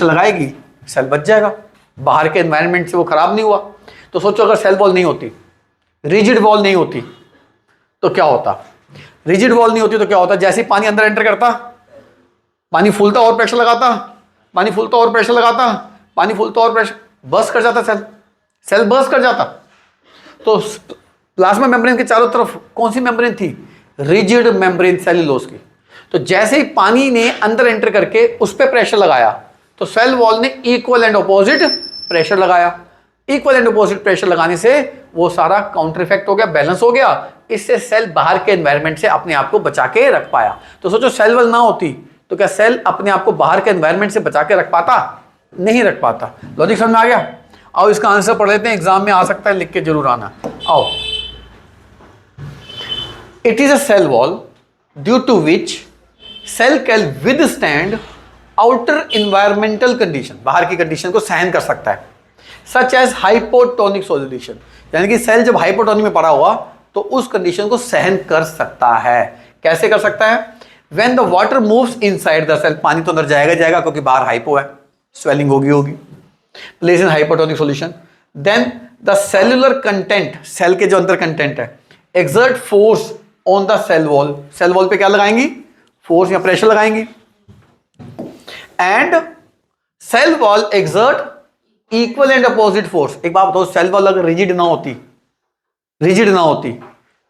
लगाएगी, सेल बच जाएगा। बाहर के एनवायरनमेंट से वो खराब नहीं हुआ। तो सोचो अगर सेल वॉल नहीं होती, रिजिड वॉल नहीं होती तो क्या होता? रिजिड वॉल नहीं होती तो क्या होता? जैसे ही पानी अंदर एंटर करता, पानी फूलता और प्रेशर लगाता, पानी फूलता और प्रेशर लगाता, पानी फूलता और प्रेशर, बर्स्ट कर जाता सेल बर्स्ट कर जाता। तो प्लाज्मा मेम्ब्रेन के चारों तरफ कौन सी मेम्ब्रेन थी? रिजिड मेम्ब्रेन सेल्यूलोज की। तो जैसे ही पानी ने अंदर एंटर करके उस पर प्रेशर लगाया तो सेल वॉल ने इक्वल एंड अपोजिट प्रेशर लगाया। इक्वल एंड अपोजिट प्रेशर लगाने से वो सारा काउंटर इफेक्ट हो गया, बैलेंस हो गया। इससे सेल बाहर के एनवायरनमेंट से अपने आप को बचा के रख पाया। तो सोचो सेल वॉल ना होती तो क्या सेल अपने आप को बाहर के एनवायरनमेंट से बचा के रख पाता? नहीं रख पाता। लॉजिक समझ में आ गया? आओ इसका आंसर पढ़ लेते हैं, एग्जाम में आ सकता है, लिख के जरूर आना। आओ, it is a cell wall due to which cell can withstand outer environmental condition, बाहर की कंडीशन को सहन कर सकता है, सच एज हाइपोटोनिक सॉल्यूशन, यानी कि सेल जब हाइपोटोनिक में पड़ा हुआ तो उस कंडीशन को सहन कर सकता है। कैसे कर सकता है? When the water moves inside the cell, पानी तो अंदर जाएगा क्योंकि बाहर हाइपो है, स्वेलिंग होगी, place in hypotonic solution, then the cellular content, cell के जो अंदर कंटेंट है, exert force on the cell wall, cell wall पे क्या लगाएंगी? फोर्स या प्रेशर लगाएंगी। And cell wall exert equal and opposite force. एक बात बताओ, सेल वॉल अगर रिजिड ना होती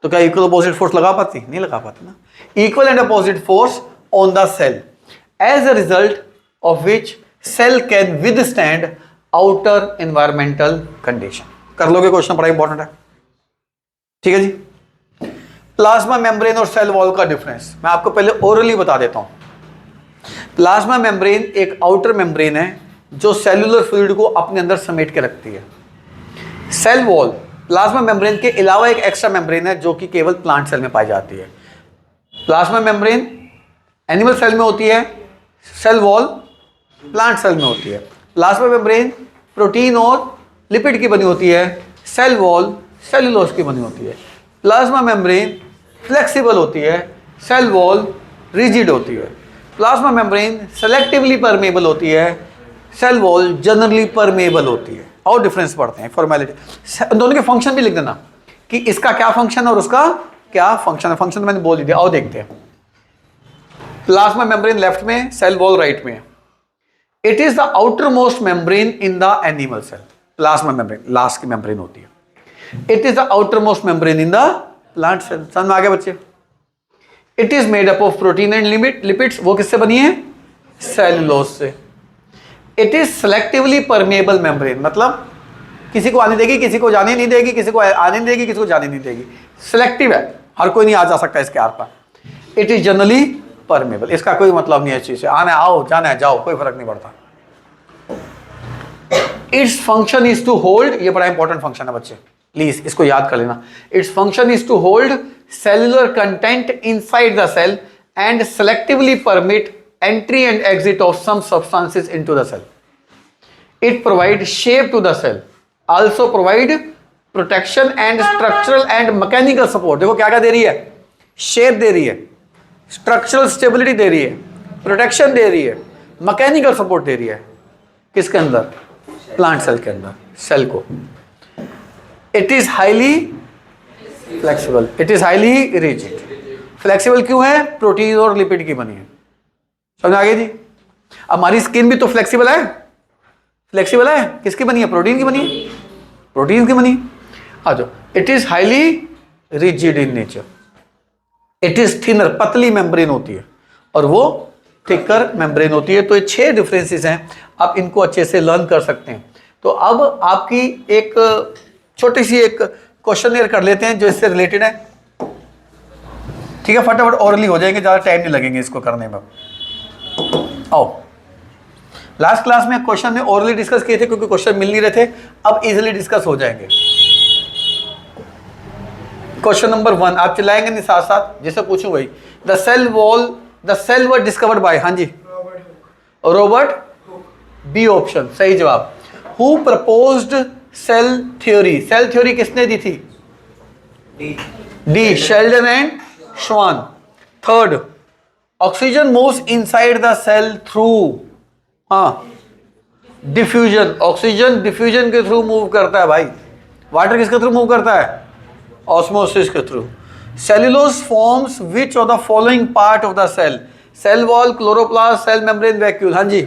तो क्या इक्वल अपोजिट फोर्स लगा पाती? नहीं लगा पाती ना। Equal and opposite force on the cell, as a result of which cell can withstand outer environmental condition. कर लोगे? क्वेश्चन बड़ा इंपॉर्टेंट है, ठीक है जी। प्लाज्मा मेम्ब्रेन और सेल वॉल का डिफरेंस मैं आपको पहले ओरली बता देता हूं। प्लाज्मा मेम्ब्रेन एक आउटर मेम्ब्रेन है जो सेल्यूलर फ्लूइड को अपने अंदर समेट के रखती है। सेल वॉल प्लाज्मा मेम्ब्रेन के अलावा एक एक्स्ट्रा मेम्ब्रेन है जो कि केवल प्लांट सेल में पाई जाती है। प्लाज्मा मेम्ब्रेन एनिमल सेल में होती है, सेल वॉल प्लांट सेल में होती है। प्लाज्मा मेम्ब्रेन प्रोटीन और लिपिड की बनी होती है, सेल वॉल सेल्यूलोज की बनी होती है। प्लाज्मा मेम्ब्रेन फ्लेक्सिबल होती है, सेल वॉल रिजिड होती है। प्लाज्मा मेम्ब्रेन सेलेक्टिवली परमेबल होती है, सेल वॉल जनरली परमेबल होती है। और डिफरेंस पढ़ते हैं, फॉर्मेलिटी। दोनों के फंक्शन भी लिख देना कि इसका क्या फंक्शन है और उसका क्या फंक्शन है। फंक्शन मैंने बोल दिया, आओ देखते हैं। प्लाज्मा मेम्ब्रेन लेफ्ट में, सेल वॉल राइट में। It is the outermost membrane in the animal cell. Plasma membrane last की मेम्ब्रेन होती है। It is the outermost membrane in the plant cell. समझ में आ गया बच्चे? It is made up of protein and lipids. वो किससे बनी है? सेल्यूलोज से। It is selectively permeable membrane, मतलब किसी को आने देगी, किसी को जाने नहीं देगी, किसी को आने नहीं देगी, किसी को जाने नहीं देगी। सिलेक्टिव है, हर कोई नहीं आ जा सकता इसके आर पार। इट इज जनरली परमेबल, इसका कोई मतलब नहीं है इस चीज से, आना आओ, जाना है जाओ, कोई फर्क नहीं पड़ता। Its function is to hold, ये बड़ा इंपॉर्टेंट फंक्शन है बच्चे, प्लीज इसको याद कर लेना। Its function is to hold cellular content inside the cell and selectively permit entry and exit of some substances into the cell. It provides shape to the cell, also provide protection and structural and mechanical support. देखो क्या क्या दे रही है, shape दे रही है, structural stability दे रही है, protection दे रही है, मैकेनिकल सपोर्ट दे रही है। किसके अंदर? प्लांट सेल के अंदर, सेल को। It is highly flexible, it is highly rigid. Flexible क्यों है? प्रोटीन और लिपिड की बनी है। समझ आ गई जी? हमारी स्किन भी तो फ्लेक्सिबल है, फ्लेक्सिबल है, किसकी बनी है? प्रोटीन की बनी है, प्रोटीन की बनी है। आ जाओ, it is highly rigid in nature, it is thinner, पतली मेम्ब्रेन होती है और वो थिकर मेम्ब्रेन होती है। तो ये 6 डिफरेंसेस हैं, आप इनको अच्छे से लर्न कर सकते हैं। तो अब आपकी एक छोटी सी एक क्वेश्चन कर लेते हैं जो इससे रिलेटेड है, ठीक है? फटाफट ओरली हो जाएंगे, ज़्यादा टाइम नहीं लगेंगे इसको करने में। आओ, लास्ट क्लास में क्वेश्चन में ओरली डिस्कस किए थे क्योंकि क्वेश्चन मिल नहीं रहे थे, अब इजीली डिस्कस हो जाएंगे। क्वेश्चन नंबर 1 आप चलाएंगे नहीं साथ साथ, जैसे पूछूं वही। The cell wall, the cell were discovered by, हाँ जी, रॉबर्ट बी ऑप्शन सही जवाब। Who proposed cell theory, cell theory किसने दी थी? D, Schleiden and Schwann. Third, oxygen moves inside the cell through, हाँ, डिफ्यूजन। ऑक्सीजन डिफ्यूजन के through move करता है भाई। वाटर किसके थ्रू मूव करता है? ऑस्मोसिस के थ्रू। Cellulose forms which of the following part of the cell? Cell wall, chloroplast, cell membrane, vacuole. हाँ जी,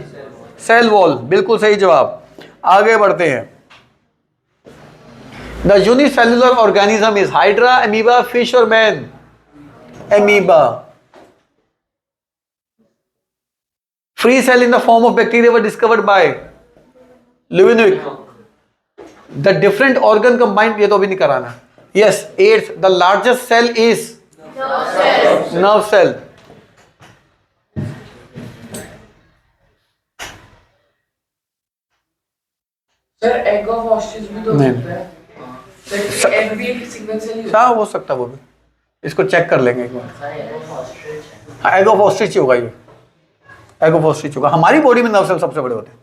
सेल वॉल, बिल्कुल सही जवाब। आगे बढ़ते हैं। The unicellular organism is hydra, amoeba, fish और man? Amoeba. Free cell in the form of bacteria were discovered by Leeuwenhoek. The different organ combined, ये तो अभी नहीं कराना। Yes, 8th, the largest cell is nerve cell. Sir egg of ostrich भी तो होता है, सर एग भी एक सिंगल सेल ही होता हाँ हो सकता है वो भी, इसको चेक कर लेंगे एक बार। हाँ, एग ऑफ ऑस्ट्रिच ही होगा ये, एग ऑफ ऑस्ट्रिच होगा। हमारी बॉडी में नर्व सेल सबसे बड़े होते हैं।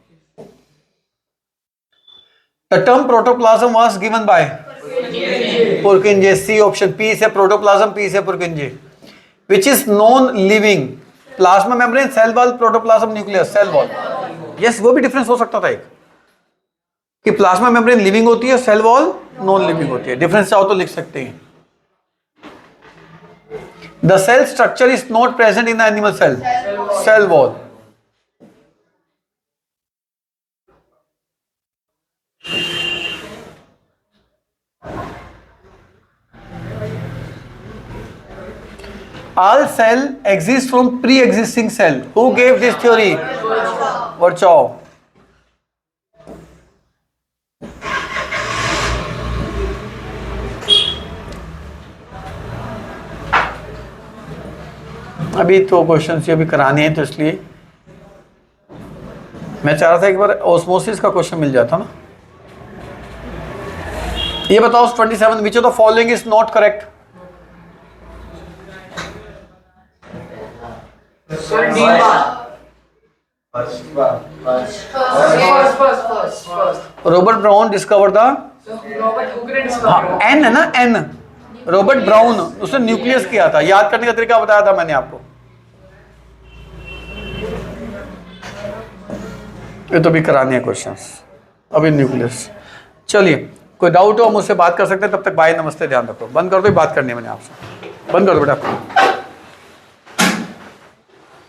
The term protoplasm was given by Purkinje, C option. P से प्रोटोप्लाज्म, पी से Purkinje. Which is non living? Plasma membrane, cell wall, protoplasm, nucleus, cell wall. Yes, वो भी डिफरेंस हो सकता था एक, कि प्लाज्मा मेम्ब्रेन लिविंग होती है, सेल वॉल नॉन लिविंग होती है। डिफरेंस चाहो तो लिख सकते हैं। The cell structure is not present in the animal cell, cell wall. All cell exists from pre-existing cell. Who gave this theory? Virchow. अभी तो क्वेश्चन अभी कराने हैं, तो इसलिए मैं चाह रहा था एक बार ऑस्मोसिस का क्वेश्चन मिल जाता ना। ये बताओ 27, which of the following is not correct? Robert Brown discover the, N है ना, एन, रॉबर्ट ब्राउन, उसने न्यूक्लियस किया था। याद करने का तरीका बताया था मैंने आपको। ये तो भी कराने हैं क्वेश्चंस अभी, न्यूक्लियस। चलिए, कोई डाउट हो मुझसे बात कर सकते हैं, तब तक बाय, नमस्ते, ध्यान रखो। बंद कर दो, बात करनी है मैंने आपसे। बंद कर दो बेटा।